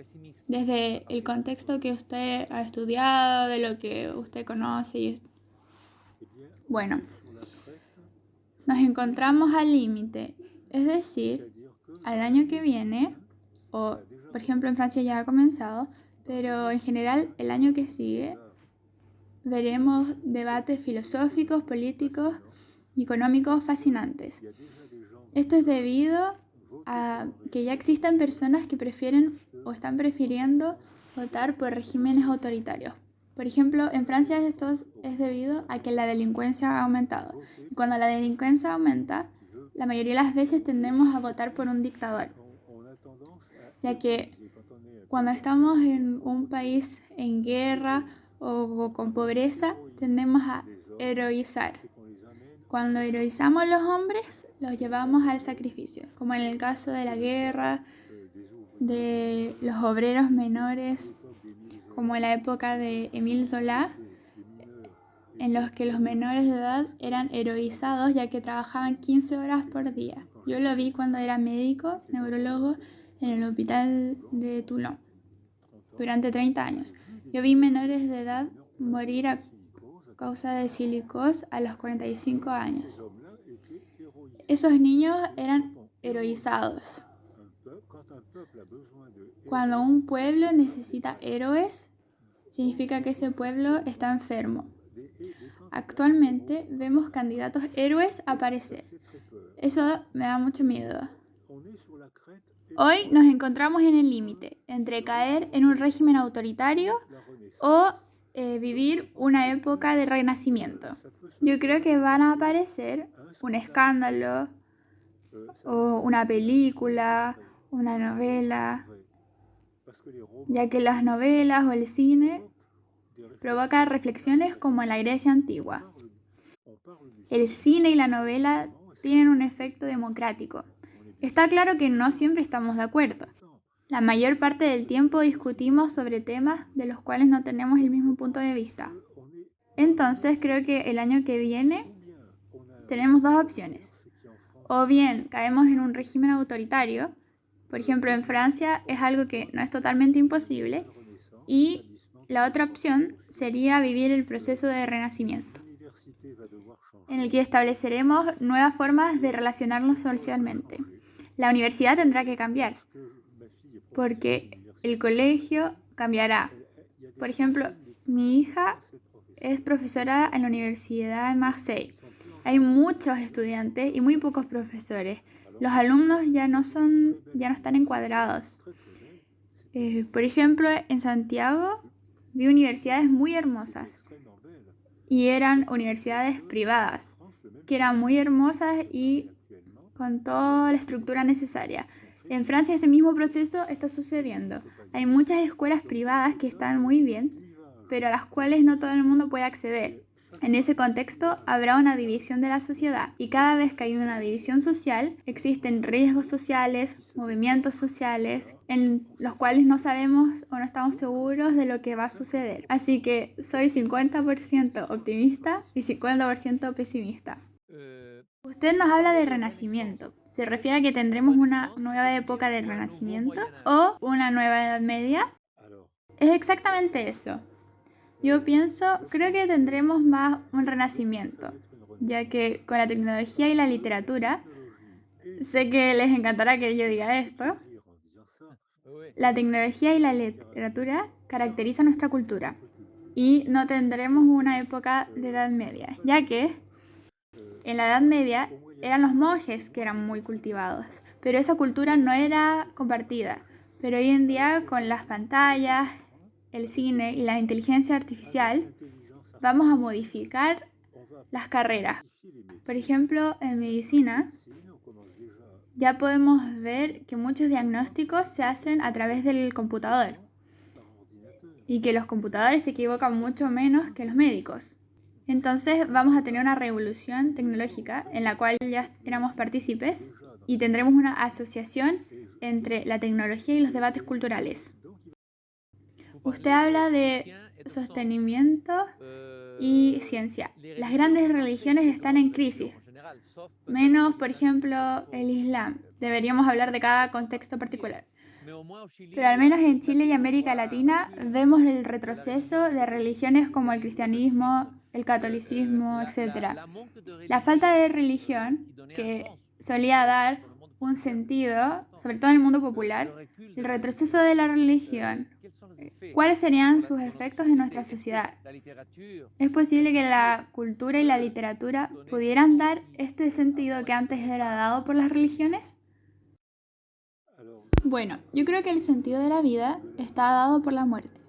Desde el contexto que usted ha estudiado, de lo que usted conoce. Bueno, nos encontramos al límite, es decir, al año que viene, o por ejemplo en Francia ya ha comenzado, pero en general el año que sigue veremos debates filosóficos, políticos y económicos fascinantes. Esto es debido a que ya existen personas que prefieren o están prefiriendo votar por regímenes autoritarios. Por ejemplo, en Francia esto es debido a que la delincuencia ha aumentado. Y cuando la delincuencia aumenta, la mayoría de las veces tendemos a votar por un dictador, ya que cuando estamos en un país en guerra o con pobreza, tendemos a heroizar. Cuando heroizamos a los hombres, los llevamos al sacrificio, como en el caso de la guerra, de los obreros menores, como en la época de Émile Zola, en los que los menores de edad eran heroizados ya que trabajaban 15 horas por día. Yo lo vi cuando era médico, neurólogo, en el hospital de Toulon, durante 30 años. Yo vi menores de edad morir a causa de silicos a los 45 años. Esos niños eran heroizados. Cuando un pueblo necesita héroes, significa que ese pueblo está enfermo. Actualmente vemos candidatos héroes aparecer. Eso me da mucho miedo. Hoy nos encontramos en el límite entre caer en un régimen autoritario o vivir una época de renacimiento. Yo creo que van a aparecer un escándalo o una película, una novela, ya que las novelas o el cine provocan reflexiones como en la Grecia antigua. El cine y la novela tienen un efecto democrático. Está claro que no siempre estamos de acuerdo. La mayor parte del tiempo discutimos sobre temas de los cuales no tenemos el mismo punto de vista. Entonces creo que el año que viene tenemos dos opciones. O bien caemos en un régimen autoritario, por ejemplo en Francia es algo que no es totalmente imposible, y la otra opción sería vivir el proceso de renacimiento, en el que estableceremos nuevas formas de relacionarnos socialmente. La universidad tendrá que cambiar, porque el colegio cambiará. Por ejemplo, mi hija es profesora en la Universidad de Marseille. Hay muchos estudiantes y muy pocos profesores. Los alumnos ya no están encuadrados. Por ejemplo, en Santiago vi universidades muy hermosas y eran universidades privadas, que eran muy hermosas y con toda la estructura necesaria. En Francia ese mismo proceso está sucediendo. Hay muchas escuelas privadas que están muy bien, pero a las cuales no todo el mundo puede acceder. En ese contexto habrá una división de la sociedad y cada vez que hay una división social existen riesgos sociales, movimientos sociales en los cuales no sabemos o no estamos seguros de lo que va a suceder. Así que soy 50% optimista y 50% pesimista. Usted nos habla de renacimiento. ¿Se refiere a que tendremos una nueva época de renacimiento o una nueva Edad Media? Es exactamente eso. Yo creo que tendremos más un renacimiento, ya que con la tecnología y la literatura, sé que les encantará que yo diga esto, la tecnología y la literatura caracterizan nuestra cultura y no tendremos una época de Edad Media, ya que en la Edad Media eran los monjes que eran muy cultivados, pero esa cultura no era compartida. Pero hoy en día con las pantallas, el cine y la inteligencia artificial, vamos a modificar las carreras. Por ejemplo, en medicina, ya podemos ver que muchos diagnósticos se hacen a través del computador y que los computadores se equivocan mucho menos que los médicos. Entonces vamos a tener una revolución tecnológica en la cual ya éramos partícipes y tendremos una asociación entre la tecnología y los debates culturales. Usted habla de sostenimiento y ciencia. Las grandes religiones están en crisis, menos, por ejemplo, el Islam. Deberíamos hablar de cada contexto particular. Pero al menos en Chile y América Latina vemos el retroceso de religiones como el cristianismo, el catolicismo, etc. La falta de religión, que solía dar un sentido, sobre todo en el mundo popular, el retroceso de la religión, ¿cuáles serían sus efectos en nuestra sociedad? ¿Es posible que la cultura y la literatura pudieran dar este sentido que antes era dado por las religiones? Bueno, yo creo que el sentido de la vida está dado por la muerte.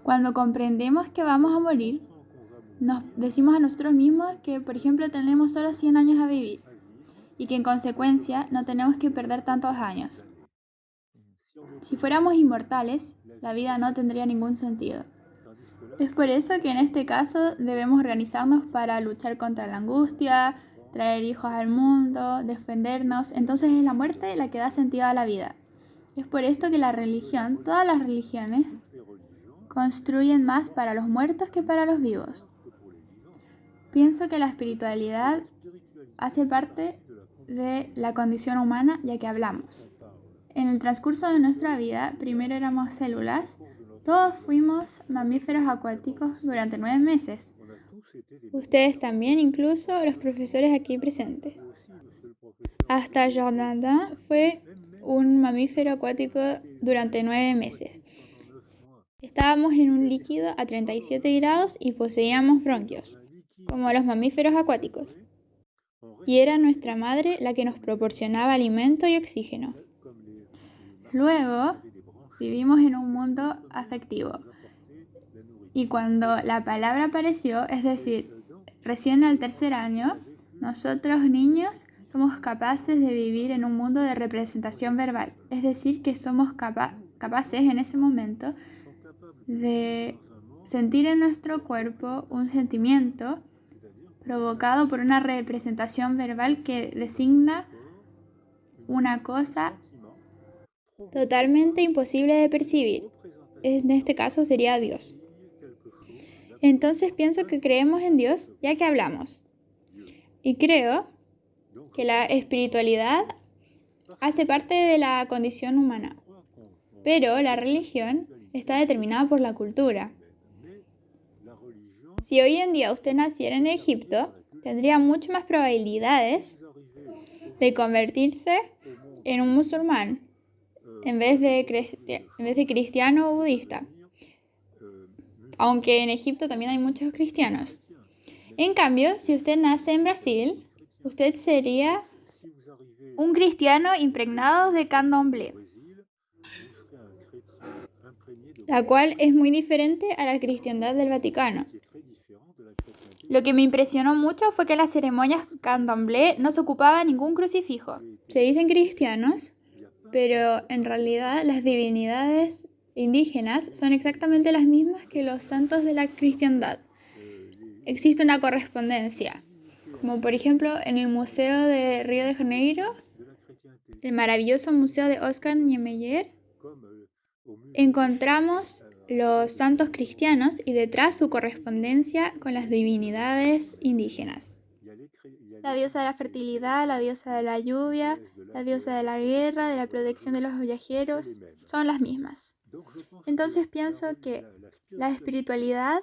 Cuando comprendemos que vamos a morir, nos decimos a nosotros mismos que, por ejemplo, tenemos solo 100 años a vivir y que en consecuencia no tenemos que perder tantos años. Si fuéramos inmortales, la vida no tendría ningún sentido. Es por eso que en este caso debemos organizarnos para luchar contra la angustia, traer hijos al mundo, defendernos. Entonces es la muerte la que da sentido a la vida. Es por esto que la religión, todas las religiones, construyen más para los muertos que para los vivos. Pienso que la espiritualidad hace parte de la condición humana, ya que hablamos. En el transcurso de nuestra vida, primero éramos células, todos fuimos mamíferos acuáticos durante 9 meses. Ustedes también, incluso los profesores aquí presentes. Hasta Jordan fue un mamífero acuático durante 9 meses. Estábamos en un líquido a 37 grados y poseíamos bronquios, como los mamíferos acuáticos. Y era nuestra madre la que nos proporcionaba alimento y oxígeno. Luego, vivimos en un mundo afectivo. Y cuando la palabra apareció, es decir, recién al 3er año, nosotros niños somos capaces de vivir en un mundo de representación verbal. Es decir, que somos capaces en ese momento de sentir en nuestro cuerpo un sentimiento provocado por una representación verbal que designa una cosa totalmente imposible de percibir. En este caso sería Dios. Entonces pienso que creemos en Dios ya que hablamos. Y creo que la espiritualidad hace parte de la condición humana. Pero la religión está determinada por la cultura. Si hoy en día usted naciera en Egipto, tendría mucho más probabilidades de convertirse en un musulmán en vez de cristiano o budista. Aunque en Egipto también hay muchos cristianos. En cambio, si usted nace en Brasil, usted sería un cristiano impregnado de candomblé, la cual es muy diferente a la cristiandad del Vaticano. Lo que me impresionó mucho fue que en las ceremonias candomblé no se ocupaba ningún crucifijo. Se dicen cristianos, pero en realidad las divinidades indígenas son exactamente las mismas que los santos de la cristiandad. Existe una correspondencia, como por ejemplo en el Museo de Río de Janeiro, el maravilloso Museo de Oscar Niemeyer, encontramos los santos cristianos y detrás su correspondencia con las divinidades indígenas. La diosa de la fertilidad, la diosa de la lluvia, la diosa de la guerra, de la protección de los viajeros, son las mismas. Entonces pienso que la espiritualidad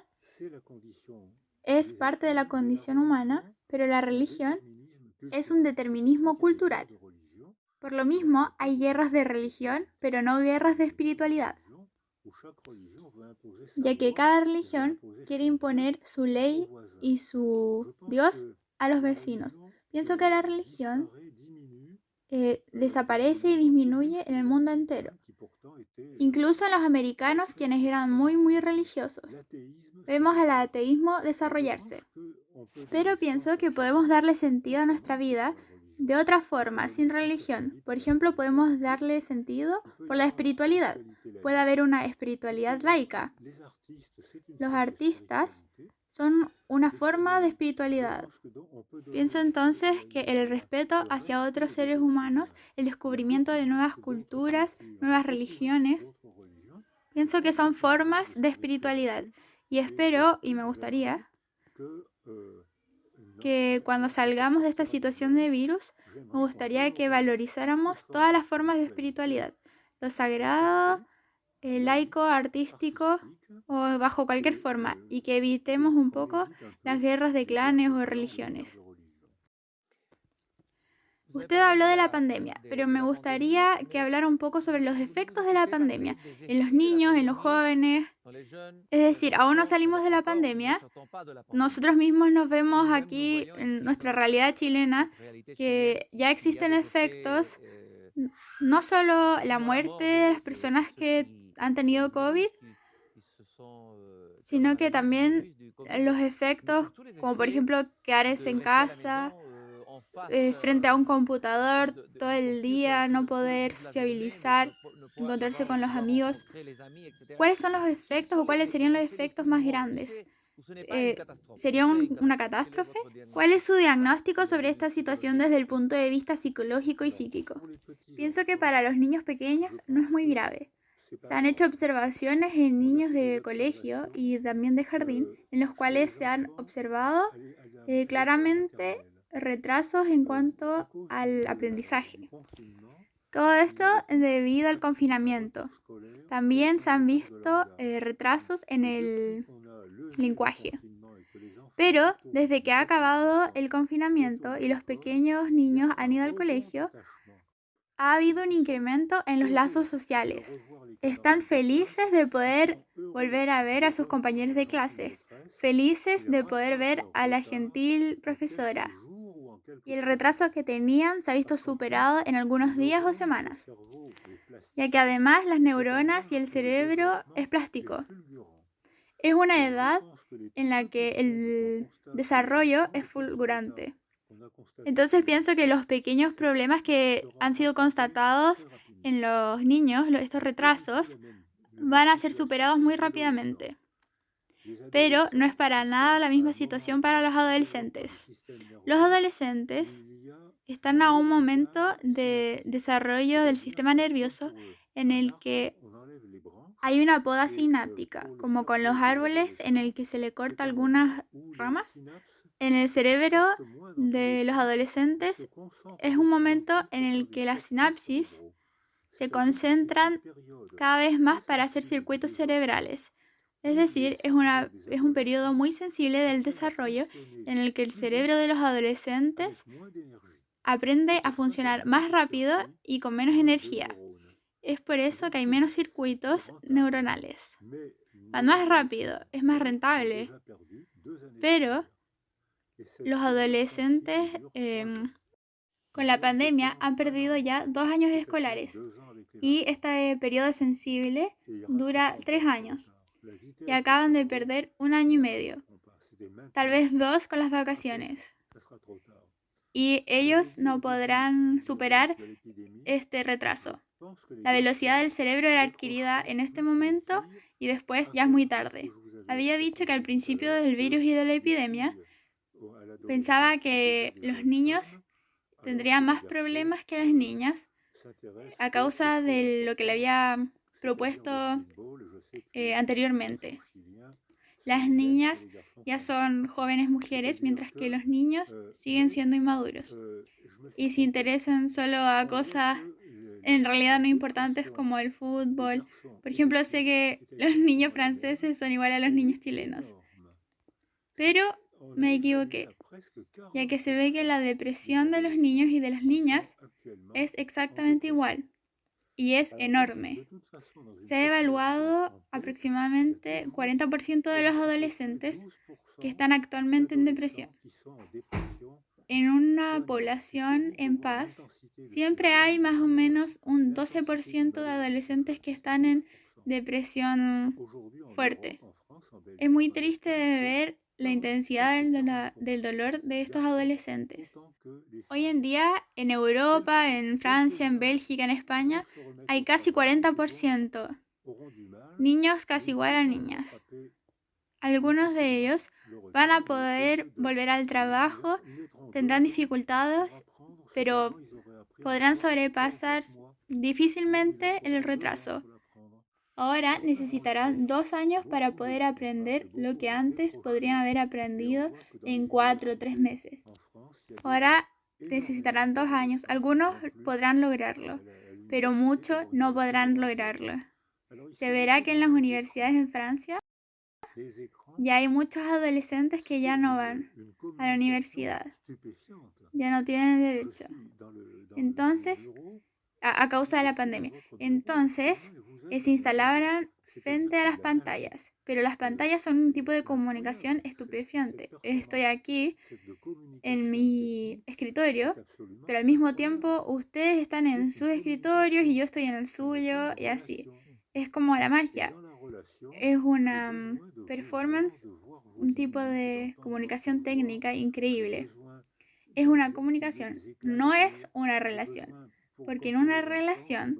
es parte de la condición humana, pero la religión es un determinismo cultural. Por lo mismo, hay guerras de religión, pero no guerras de espiritualidad, ya que cada religión quiere imponer su ley y su Dios a los vecinos. Pienso que la religión desaparece y disminuye en el mundo entero. Incluso los americanos, quienes eran muy religiosos. Vemos al ateísmo desarrollarse. Pero pienso que podemos darle sentido a nuestra vida de otra forma, sin religión. Por ejemplo, podemos darle sentido por la espiritualidad. Puede haber una espiritualidad laica. Los artistas son una forma de espiritualidad. Pienso entonces que el respeto hacia otros seres humanos, el descubrimiento de nuevas culturas, nuevas religiones, pienso que son formas de espiritualidad. Y espero, y me gustaría, que cuando salgamos de esta situación de virus, me gustaría que valorizáramos todas las formas de espiritualidad. Lo sagrado, el laico, artístico o bajo cualquier forma, y que evitemos un poco las guerras de clanes o religiones. Usted habló de la pandemia, pero me gustaría que hablara un poco sobre los efectos de la pandemia en los niños, en los jóvenes. Es decir, aún no salimos de la pandemia. Nosotros mismos nos vemos aquí en nuestra realidad chilena que ya existen efectos, no solo la muerte de las personas que han tenido COVID, sino que también los efectos, como por ejemplo quedarse en casa, frente a un computador todo el día, no poder sociabilizar, encontrarse con los amigos. ¿Cuáles son los efectos o cuáles serían los efectos más grandes? ¿Sería una catástrofe? ¿Cuál es su diagnóstico sobre esta situación desde el punto de vista psicológico y psíquico? Pienso que para los niños pequeños no es muy grave. Se han hecho observaciones en niños de colegio y también de jardín, en los cuales se han observado claramente retrasos en cuanto al aprendizaje. Todo esto debido al confinamiento. También se han visto retrasos en el lenguaje. Pero desde que ha acabado el confinamiento y los pequeños niños han ido al colegio, ha habido un incremento en los lazos sociales. Están felices de poder volver a ver a sus compañeros de clases, felices de poder ver a la gentil profesora. Y el retraso que tenían se ha visto superado en algunos días o semanas, ya que además las neuronas y el cerebro es plástico. Es una edad en la que el desarrollo es fulgurante. Entonces pienso que los pequeños problemas que han sido constatados en los niños, estos retrasos, van a ser superados muy rápidamente. Pero no es para nada la misma situación para los adolescentes. Los adolescentes están a un momento de desarrollo del sistema nervioso en el que hay una poda sináptica, como con los árboles en el que se le corta algunas ramas. En el cerebro de los adolescentes es un momento en el que las sinapsis se concentran cada vez más para hacer circuitos cerebrales. Es decir, es un periodo muy sensible del desarrollo en el que el cerebro de los adolescentes aprende a funcionar más rápido y con menos energía. Es por eso que hay menos circuitos neuronales. Van más rápido, es más rentable. Pero los adolescentes con la pandemia han perdido ya 2 años escolares y este periodo sensible dura 3 años y acaban de perder 1 año y medio, tal vez 2 con las vacaciones. Y ellos no podrán superar este retraso. La velocidad del cerebro era adquirida en este momento y después ya es muy tarde. Había dicho que al principio del virus y de la epidemia pensaba que los niños tendrían más problemas que las niñas a causa de lo que le había propuesto anteriormente. Las niñas ya son jóvenes mujeres, mientras que los niños siguen siendo inmaduros y se interesan solo a cosas en realidad no importantes como el fútbol. Por ejemplo, sé que los niños franceses son igual a los niños chilenos, pero me equivoqué, ya que se ve que la depresión de los niños y de las niñas es exactamente igual y es enorme. Se ha evaluado aproximadamente 40% de los adolescentes que están actualmente en depresión. En una población en paz, siempre hay más o menos un 12% de adolescentes que están en depresión fuerte. Es muy triste de ver la intensidad del dolor de estos adolescentes. Hoy en día, en Europa, en Francia, en Bélgica, en España, hay casi 40%. Niños casi igual a niñas. Algunos de ellos van a poder volver al trabajo, tendrán dificultades, pero podrán sobrepasar difícilmente el retraso. Ahora necesitarán 2 años para poder aprender lo que antes podrían haber aprendido en 4 o 3 meses. Ahora necesitarán 2 años. Algunos podrán lograrlo, pero muchos no podrán lograrlo. Se verá que en las universidades en Francia ya hay muchos adolescentes que ya no van a la universidad, ya no tienen derecho. Entonces, a causa de la pandemia. Entonces, se instalaron frente a las pantallas, pero las pantallas son un tipo de comunicación estupefaciente. Estoy aquí en mi escritorio, pero al mismo tiempo ustedes están en sus escritorios y yo estoy en el suyo y así. Es como la magia. Es una performance, un tipo de comunicación técnica increíble. Es una comunicación, no es una relación. Porque en una relación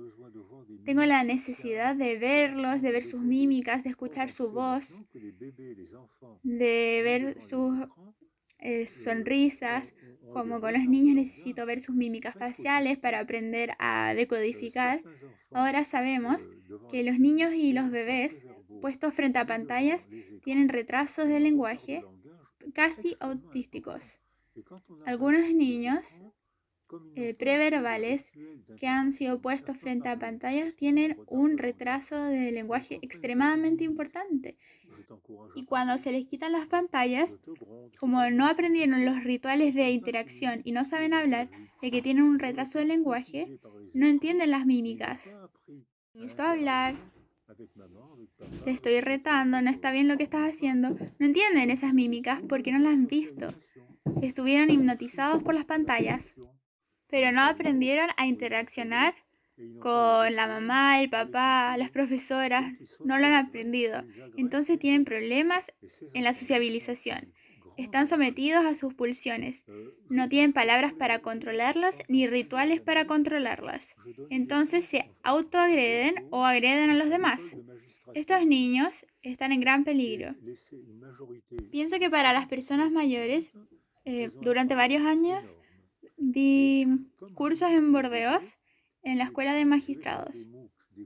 tengo la necesidad de verlos, de ver sus mímicas, de escuchar su voz, de ver sus sonrisas. Como con los niños necesito ver sus mímicas faciales para aprender a decodificar. Ahora sabemos que los niños y los bebés puestos frente a pantallas tienen retrasos de lenguaje casi autísticos. Algunos niños preverbales que han sido puestos frente a pantallas tienen un retraso de lenguaje extremadamente importante. Y cuando se les quitan las pantallas, como no aprendieron los rituales de interacción y no saben hablar, de que tienen un retraso de lenguaje, no entienden las mímicas. Necesito hablar, te estoy retando, no está bien lo que estás haciendo. No entienden esas mímicas porque no las han visto. Estuvieron hipnotizados por las pantallas, pero no aprendieron a interaccionar con la mamá, el papá, las profesoras. No lo han aprendido. Entonces tienen problemas en la sociabilización. Están sometidos a sus pulsiones. No tienen palabras para controlarlos ni rituales para controlarlos. Entonces se autoagreden o agreden a los demás. Estos niños están en gran peligro. Pienso que para las personas mayores, durante varios años, di cursos en Burdeos en la escuela de magistrados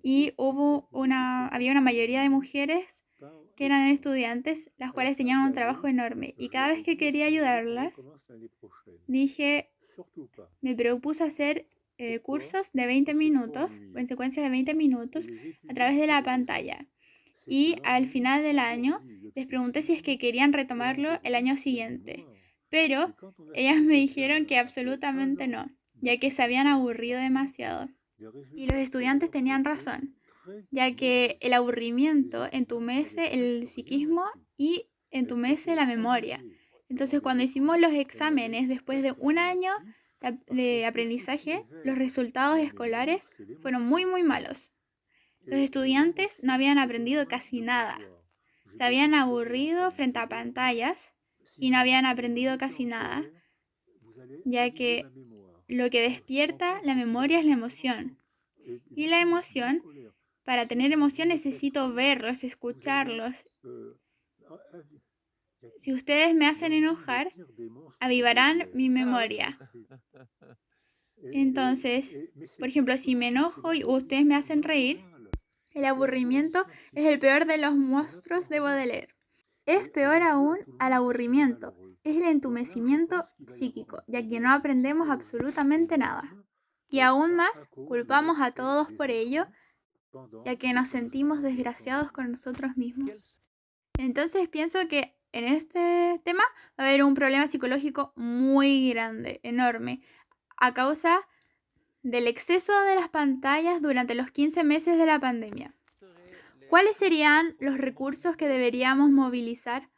y había una mayoría de mujeres que eran estudiantes, las cuales tenían un trabajo enorme, y cada vez que quería ayudarlas me propuse hacer cursos de 20 minutos o en secuencias de 20 minutos a través de la pantalla, y al final del año les pregunté si es que querían retomarlo el año siguiente. Pero ellas me dijeron que absolutamente no, ya que se habían aburrido demasiado. Y los estudiantes tenían razón, ya que el aburrimiento entumece el psiquismo y entumece la memoria. Entonces, cuando hicimos los exámenes después de un año de aprendizaje, los resultados escolares fueron muy, muy malos. Los estudiantes no habían aprendido casi nada. Se habían aburrido frente a pantallas y no habían aprendido casi nada, ya que lo que despierta la memoria es la emoción. Y la emoción, para tener emoción necesito verlos, escucharlos. Si ustedes me hacen enojar, avivarán mi memoria. Entonces, por ejemplo, si me enojo y ustedes me hacen reír, el aburrimiento es el peor de los monstruos de Baudelaire. Es peor aún al aburrimiento, es el entumecimiento psíquico, ya que no aprendemos absolutamente nada. Y aún más, culpamos a todos por ello, ya que nos sentimos desgraciados con nosotros mismos. Entonces pienso que en este tema va a haber un problema psicológico muy grande, enorme, a causa del exceso de las pantallas durante los 15 meses de la pandemia. ¿Cuáles serían los recursos que deberíamos movilizar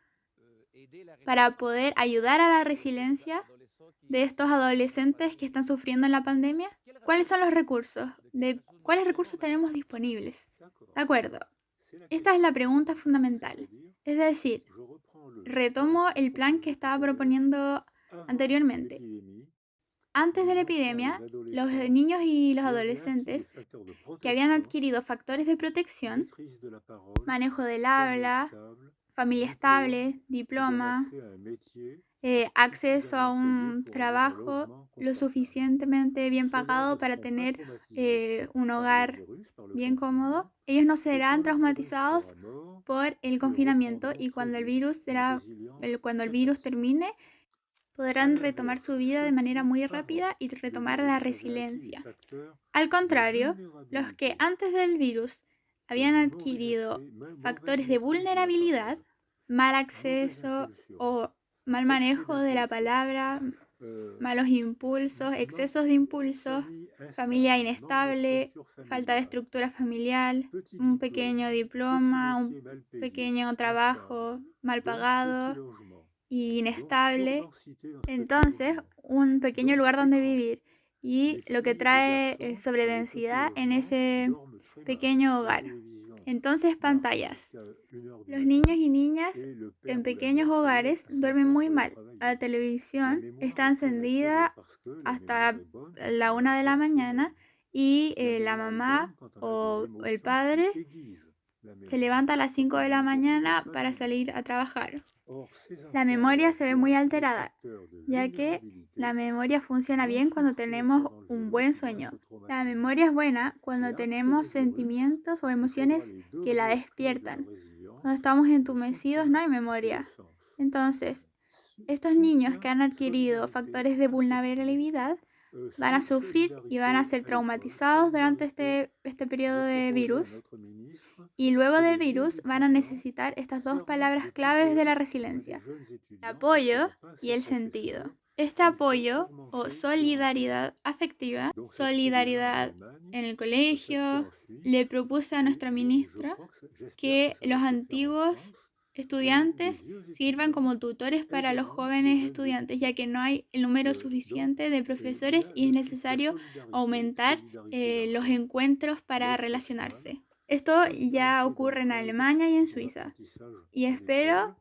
para poder ayudar a la resiliencia de estos adolescentes que están sufriendo en la pandemia? ¿Cuáles son los recursos? ¿Cuáles recursos tenemos disponibles? De acuerdo. Esta es la pregunta fundamental. Es decir, retomo el plan que estaba proponiendo anteriormente. Antes de la epidemia, los niños y los adolescentes que habían adquirido factores de protección, manejo del habla, familia estable, diploma, acceso a un trabajo lo suficientemente bien pagado para tener un hogar bien cómodo. Ellos no serán traumatizados por el confinamiento y cuando el virus termine, podrán retomar su vida de manera muy rápida y retomar la resiliencia. Al contrario, los que antes del virus habían adquirido factores de vulnerabilidad, mal acceso o mal manejo de la palabra, malos impulsos, excesos de impulsos, familia inestable, falta de estructura familiar, un pequeño diploma, un pequeño trabajo mal pagado y inestable, entonces un pequeño lugar donde vivir y lo que trae sobredensidad en ese pequeño hogar. Entonces, pantallas. Los niños y niñas en pequeños hogares duermen muy mal. La televisión está encendida hasta la 1 de la mañana y la mamá o el padre se levanta a las 5 de la mañana para salir a trabajar. La memoria se ve muy alterada, ya que la memoria funciona bien cuando tenemos un buen sueño. La memoria es buena cuando tenemos sentimientos o emociones que la despiertan. Cuando estamos entumecidos no hay memoria. Entonces, estos niños que han adquirido factores de vulnerabilidad van a sufrir y van a ser traumatizados durante este periodo de virus. Y luego del virus van a necesitar estas dos palabras claves de la resiliencia: el apoyo y el sentido. Este apoyo o solidaridad afectiva, solidaridad en el colegio, le propuse a nuestra ministra que los antiguos estudiantes sirvan como tutores para los jóvenes estudiantes, ya que no hay el número suficiente de profesores y es necesario aumentar los encuentros para relacionarse. Esto ya ocurre en Alemania y en Suiza, y espero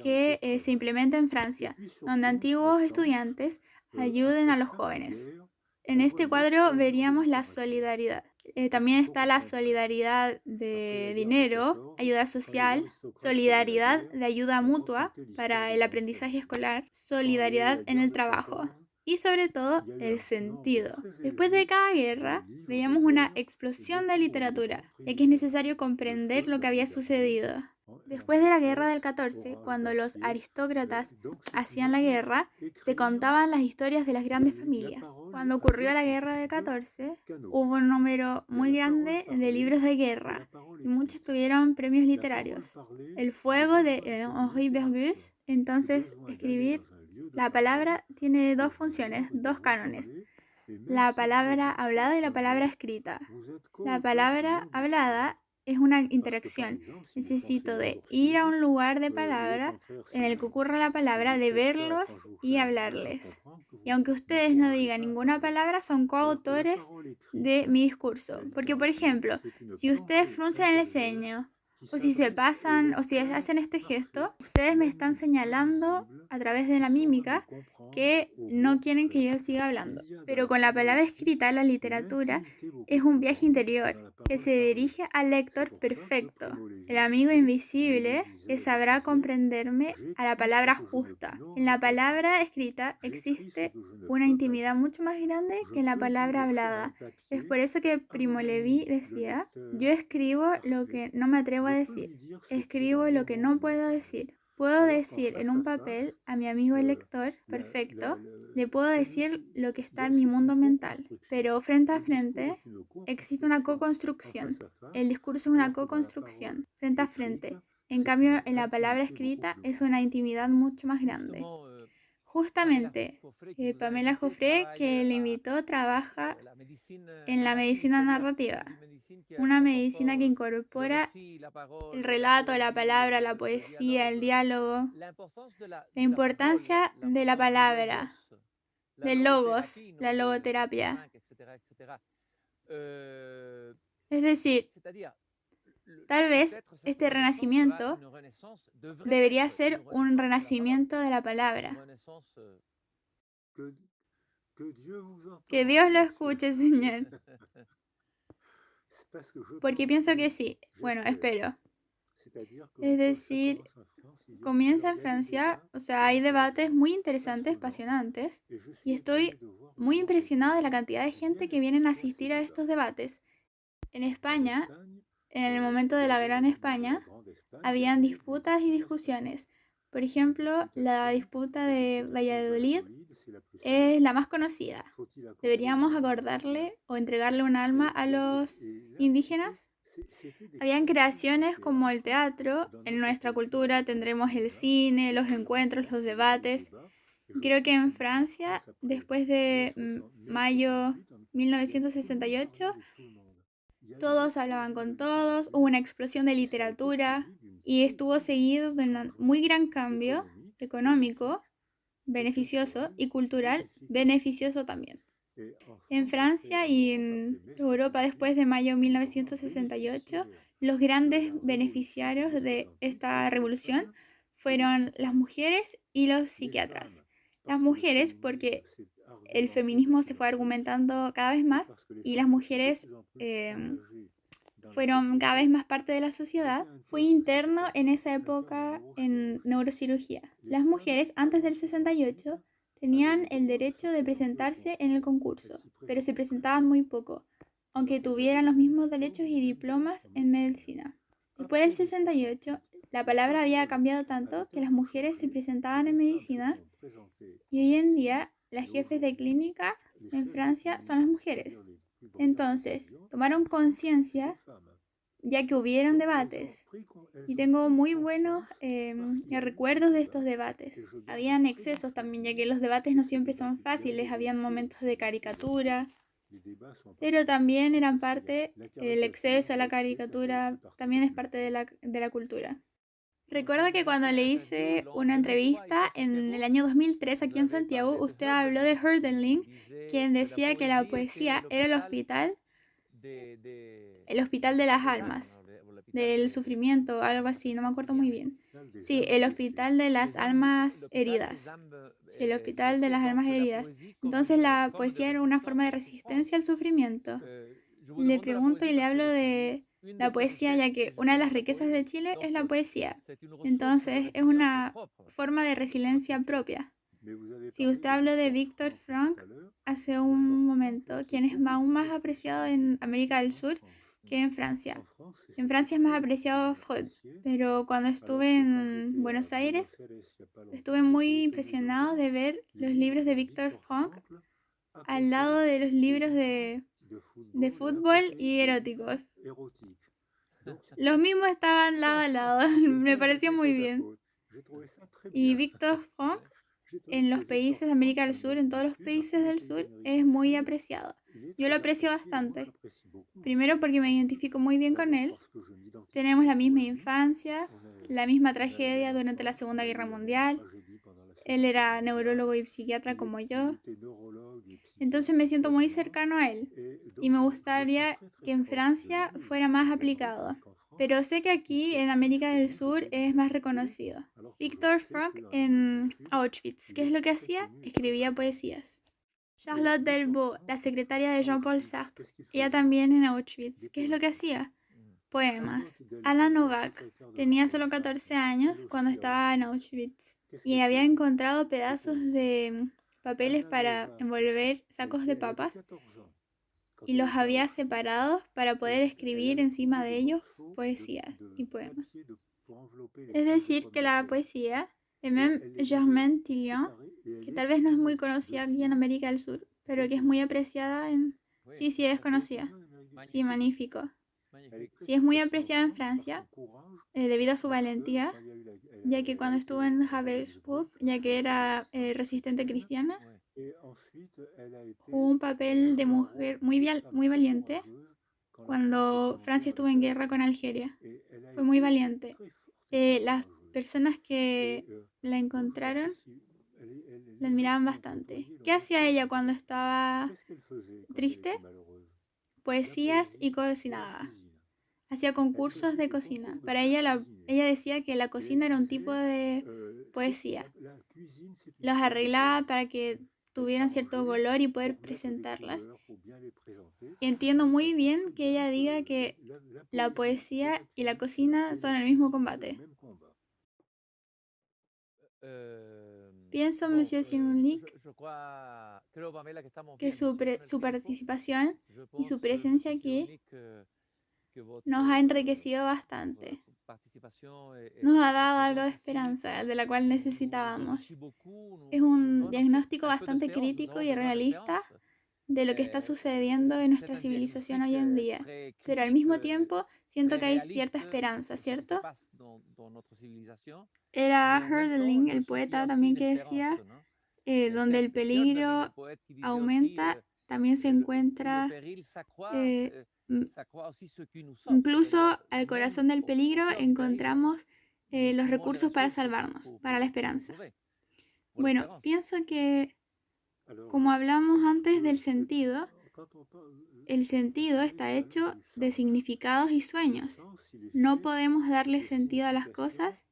que se implemente en Francia, donde antiguos estudiantes ayuden a los jóvenes. En este cuadro veríamos la solidaridad. También está la solidaridad de dinero, ayuda social, solidaridad de ayuda mutua para el aprendizaje escolar, solidaridad en el trabajo y sobre todo el sentido. Después de cada guerra veíamos una explosión de literatura, ya que es necesario comprender lo que había sucedido. Después de la guerra del 14, cuando los aristócratas hacían la guerra, se contaban las historias de las grandes familias. Cuando ocurrió la guerra del 14, hubo un número muy grande de libros de guerra y muchos tuvieron premios literarios. El fuego de Henri Berbus. Entonces, escribir. La palabra tiene dos funciones, dos cánones: la palabra hablada y la palabra escrita. La palabra hablada es una interacción. Necesito de ir a un lugar de palabra en el que ocurra la palabra, de verlos y hablarles. Y aunque ustedes no digan ninguna palabra, son coautores de mi discurso. Porque, por ejemplo, si ustedes fruncen el ceño, o si se pasan, o si hacen este gesto, ustedes me están señalando a través de la mímica que no quieren que yo siga hablando. Pero con la palabra escrita, la literatura es un viaje interior que se dirige al lector perfecto, el amigo invisible que sabrá comprenderme a la palabra justa. En la palabra escrita existe una intimidad mucho más grande que en la palabra hablada. Es por eso que Primo Levi decía: yo escribo lo que no me atrevo a decir, escribo lo que no puedo decir. Puedo decir en un papel a mi amigo el lector perfecto, le puedo decir lo que está en mi mundo mental, pero frente a frente existe una co-construcción. El discurso es una co-construcción, frente a frente. En cambio, en la palabra escrita es una intimidad mucho más grande. Justamente, Pamela Joffre, que le invitó, trabaja en la medicina narrativa, una medicina que incorpora el relato, la palabra, la poesía, el diálogo, la importancia de la palabra, del logos, la logoterapia. Es decir, tal vez este renacimiento debería ser un renacimiento de la palabra. Que Dios lo escuche, Señor. Porque pienso que sí. Bueno, espero. Es decir, comienza en Francia, o sea, hay debates muy interesantes, apasionantes, y estoy muy impresionada de la cantidad de gente que vienen a asistir a estos debates. En España, en el momento de la Gran España, habían disputas y discusiones. Por ejemplo, la disputa de Valladolid es la más conocida. ¿Deberíamos acordarle o entregarle un alma a los indígenas? Habían creaciones como el teatro. En nuestra cultura tendremos el cine, los encuentros, los debates. Creo que en Francia, después de mayo 1968, todos hablaban con todos, hubo una explosión de literatura y estuvo seguido de un muy gran cambio económico, beneficioso, y cultural, beneficioso también. En Francia y en Europa después de mayo de 1968, los grandes beneficiarios de esta revolución fueron las mujeres y los psiquiatras. Las mujeres porque el feminismo se fue argumentando cada vez más y las mujeres fueron cada vez más parte de la sociedad. Fui interno en esa época en neurocirugía. Las mujeres antes del 68 tenían el derecho de presentarse en el concurso, pero se presentaban muy poco, aunque tuvieran los mismos derechos y diplomas en medicina. Después del 68, la palabra había cambiado tanto que las mujeres se presentaban en medicina y hoy en día las jefes de clínica en Francia son las mujeres. Entonces, tomaron conciencia ya que hubieron debates y tengo muy buenos recuerdos de estos debates. Habían excesos también, ya que los debates no siempre son fáciles, habían momentos de caricatura, pero también eran parte, el exceso, la caricatura, también es parte de la cultura. Recuerdo que cuando le hice una entrevista en el año 2003 aquí en Santiago, usted habló de Hölderlin, quien decía que la poesía era el hospital de las almas, del sufrimiento, algo así, no me acuerdo muy bien. Sí, el hospital de las almas heridas. Sí, el hospital de las almas heridas. Entonces la poesía era una forma de resistencia al sufrimiento. Le pregunto y le hablo de la poesía, ya que una de las riquezas de Chile es la poesía. Entonces es una forma de resiliencia propia. Si usted habló de Viktor Frankl hace un momento, quien es aún más apreciado en América del Sur que en Francia. En Francia es más apreciado Freud, pero cuando estuve en Buenos Aires estuve muy impresionado de ver los libros de Viktor Frankl al lado de los libros de fútbol y eróticos. Los mismos estaban lado a lado, me pareció muy bien. Y Viktor Frankl en los países de América del Sur, en todos los países del sur, es muy apreciado. Yo lo aprecio bastante. Primero porque me identifico muy bien con él. Tenemos la misma infancia, la misma tragedia durante la Segunda Guerra Mundial. Él era neurólogo y psiquiatra como yo. Entonces me siento muy cercano a él. Y me gustaría que en Francia fuera más aplicado. Pero sé que aquí en América del Sur es más reconocido. Viktor Frankl en Auschwitz, ¿qué es lo que hacía? Escribía poesías. Charlotte Delvaux, la secretaria de Jean-Paul Sartre, ella también en Auschwitz, ¿qué es lo que hacía? Poemas. Alan Novak tenía solo 14 años cuando estaba en Auschwitz y había encontrado pedazos de papeles para envolver sacos de papas y los había separado para poder escribir encima de ellos poesías y poemas. Es decir, que la poesía de même Germaine Tillion, que tal vez no es muy conocida aquí en América del Sur, pero que es muy apreciada en... Sí, es conocida. Sí, magnífico. Sí, es muy apreciada en Francia debido a su valentía, ya que cuando estuvo en Havelsburg, ya que era resistente cristiana, jugó un papel de mujer muy valiente cuando Francia estuvo en guerra con Algeria. Fue muy valiente. Las personas que la encontraron la admiraban bastante. ¿Qué hacía ella cuando estaba triste? Poesías y cocinaba. Hacía concursos de cocina. Para ella, ella decía que la cocina era un tipo de poesía. Los arreglaba para que tuvieran cierto color y poder presentarlas. Y entiendo muy bien que ella diga que la poesía y la cocina son el mismo combate. Pienso, Monsieur Simonic, que su participación y su presencia aquí nos ha enriquecido bastante. Nos ha dado algo de esperanza, de la cual necesitábamos. Es un diagnóstico bastante crítico y realista de lo que está sucediendo en nuestra civilización hoy en día. Pero al mismo tiempo siento que hay cierta esperanza, ¿cierto? Era Hölderlin, el poeta, también que decía, donde el peligro aumenta, también se encuentra, incluso al corazón del peligro encontramos los recursos para salvarnos, para la esperanza. Bueno, pienso que, como hablamos antes del sentido, el sentido está hecho de significados y sueños. No podemos darle sentido a las cosas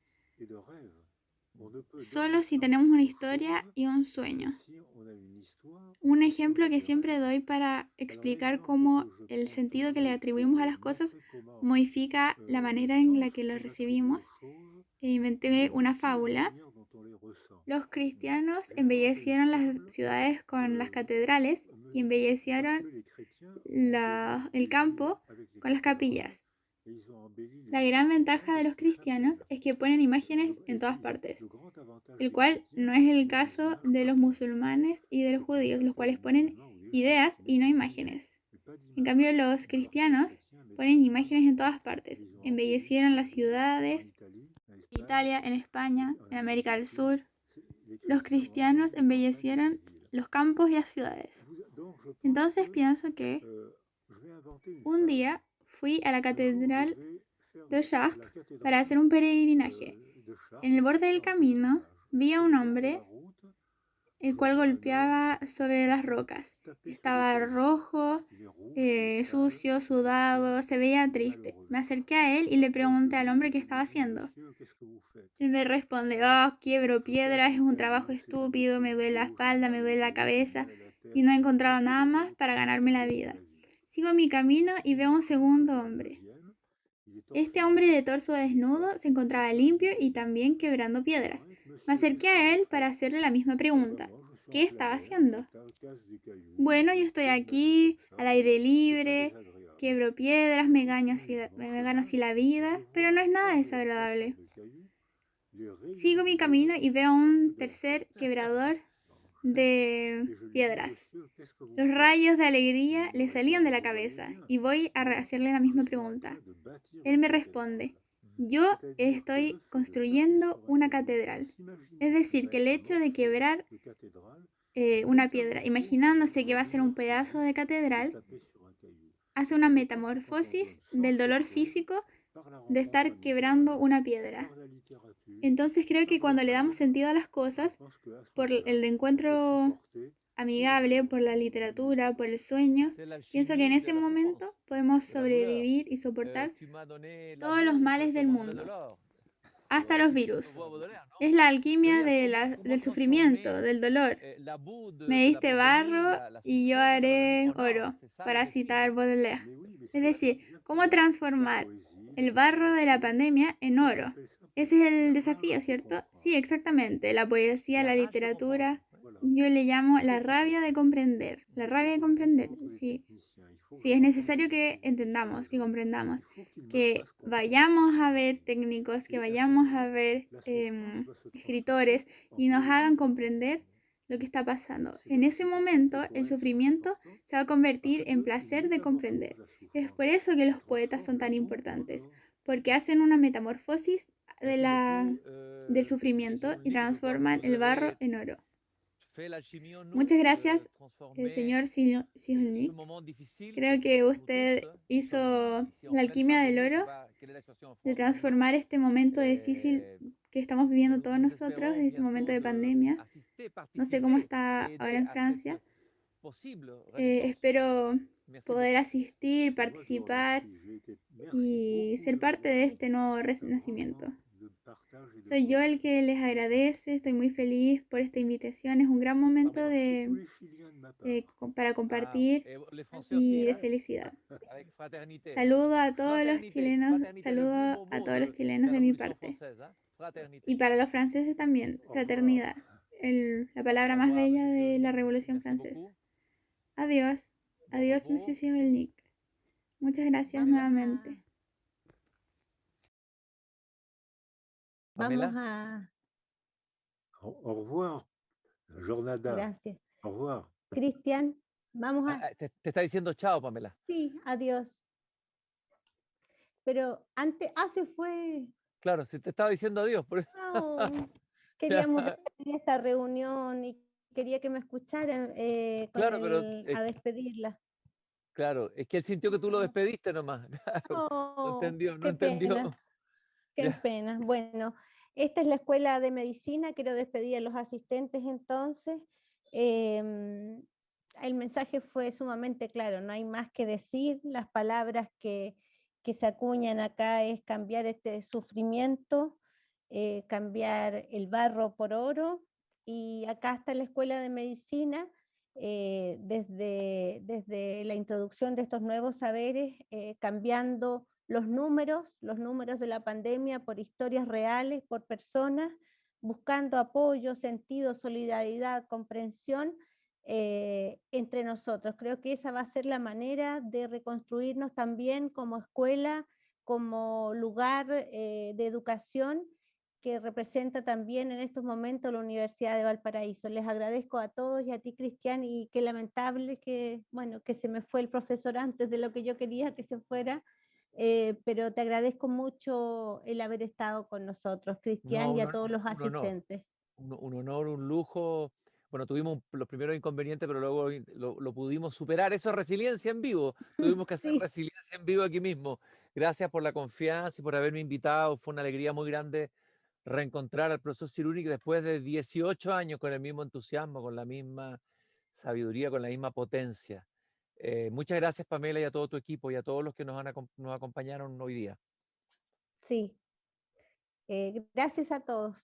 solo si tenemos una historia y un sueño. Un ejemplo que siempre doy para explicar cómo el sentido que le atribuimos a las cosas modifica la manera en la que lo recibimos. Inventé una fábula. Los cristianos embellecieron las ciudades con las catedrales y embellecieron el campo con las capillas. La gran ventaja de los cristianos es que ponen imágenes en todas partes, el cual no es el caso de los musulmanes y de los judíos, los cuales ponen ideas y no imágenes. En cambio, los cristianos ponen imágenes en todas partes. Embellecieron las ciudades, en Italia, en España, en América del Sur. Los cristianos embellecieron los campos y las ciudades. Entonces pienso que un día fui a la catedral de Chartres para hacer un peregrinaje. En el borde del camino vi a un hombre el cual golpeaba sobre las rocas. Estaba rojo, sucio, sudado, se veía triste. Me acerqué a él y le pregunté al hombre qué estaba haciendo. Él me responde, quiebro piedras, es un trabajo estúpido, me duele la espalda, me duele la cabeza y no he encontrado nada más para ganarme la vida. Sigo mi camino y veo un segundo hombre. Este hombre de torso desnudo se encontraba limpio y también quebrando piedras. Me acerqué a él para hacerle la misma pregunta. ¿Qué estaba haciendo? Bueno, yo estoy aquí, al aire libre, quebro piedras, me gano así la vida, pero no es nada desagradable. Sigo mi camino y veo a un tercer quebrador de piedras. Los rayos de alegría le salían de la cabeza y voy a hacerle la misma pregunta. Él me responde, yo estoy construyendo una catedral. Es decir, que el hecho de quebrar una piedra, imaginándose que va a ser un pedazo de catedral, hace una metamorfosis del dolor físico de estar quebrando una piedra. Entonces creo que cuando le damos sentido a las cosas, por el encuentro amigable, por la literatura, por el sueño, pienso que en ese momento podemos sobrevivir y soportar todos los males del mundo, hasta los virus. Es la alquimia del sufrimiento, del dolor. Me diste barro y yo haré oro, para citar Baudelaire. Es decir, ¿cómo transformar el barro de la pandemia en oro? Ese es el desafío, ¿cierto? Sí, exactamente. La poesía, la literatura, yo le llamo la rabia de comprender. La rabia de comprender, sí. Sí, es necesario que entendamos, que comprendamos, que vayamos a ver técnicos, que vayamos a ver escritores y nos hagan comprender lo que está pasando. En ese momento, el sufrimiento se va a convertir en placer de comprender. Es por eso que los poetas son tan importantes, porque hacen una metamorfosis del sufrimiento y transforman el barro en oro. Muchas gracias, señor Cihulnik. Creo que usted hizo la alquimia del oro, de transformar este momento difícil que estamos viviendo todos nosotros, este momento de pandemia. No sé cómo está ahora en Francia. Espero poder asistir, participar y ser parte de este nuevo renacimiento. Soy yo el que les agradece, estoy muy feliz por esta invitación, es un gran momento para compartir les Français y aussi, de hein, felicidad. avec fraternité. Saludo a todos los Fraternité, chilenos, fraternité, le plus saludo beau a mot todos los de chilenos la de mi Révolution parte. française, hein, fraternité. Y para los franceses también, fraternidad, la palabra Au más revoir, bella monsieur de la Cyrulnik. Revolución Merci Francesa. beaucoup. Adiós, Bon adiós, repos. Monsieur Cyrulnik. Muchas gracias Vamos nuevamente. Pamela. Vamos a... Au revoir, Jornada. Gracias. Au revoir. Cristian, vamos a... Te está diciendo chao, Pamela. Sí, adiós. Pero antes... se fue. Claro, se te estaba diciendo adiós. No, queríamos despedir esta reunión y quería que me escucharan Claro, pero a despedirla. claro, es que él sintió que tú lo despediste nomás. Claro, no entendió, no Qué entendió. pena, qué Ya. pena. Bueno, esta es la Escuela de Medicina, quiero despedir a los asistentes entonces. El mensaje fue sumamente claro, no hay más que decir, las palabras que se acuñan acá es cambiar este sufrimiento, cambiar el barro por oro, y acá está la Escuela de Medicina. Desde la introducción de estos nuevos saberes, cambiando los números de la pandemia por historias reales, por personas, buscando apoyo, sentido, solidaridad, comprensión entre nosotros. Creo que esa va a ser la manera de reconstruirnos también como escuela, como lugar de educación que representa también en estos momentos la Universidad de Valparaíso. Les agradezco a todos y a ti, Cristian, y qué lamentable que, bueno, que se me fue el profesor antes de lo que yo quería que se fuera, pero te agradezco mucho el haber estado con nosotros, Cristian, No, y a todos los un honor. asistentes. Un honor, un lujo. Bueno, tuvimos los primeros inconvenientes, pero luego lo pudimos superar. Eso es resiliencia en vivo. Tuvimos que hacer Sí. resiliencia en vivo aquí mismo. Gracias por la confianza y por haberme invitado. Fue una alegría muy grande reencontrar al profesor Cyrulnik después de 18 años con el mismo entusiasmo, con la misma sabiduría, con la misma potencia. Muchas gracias, Pamela, y a todo tu equipo y a todos los que nos acompañaron hoy día. Sí. Gracias a todos.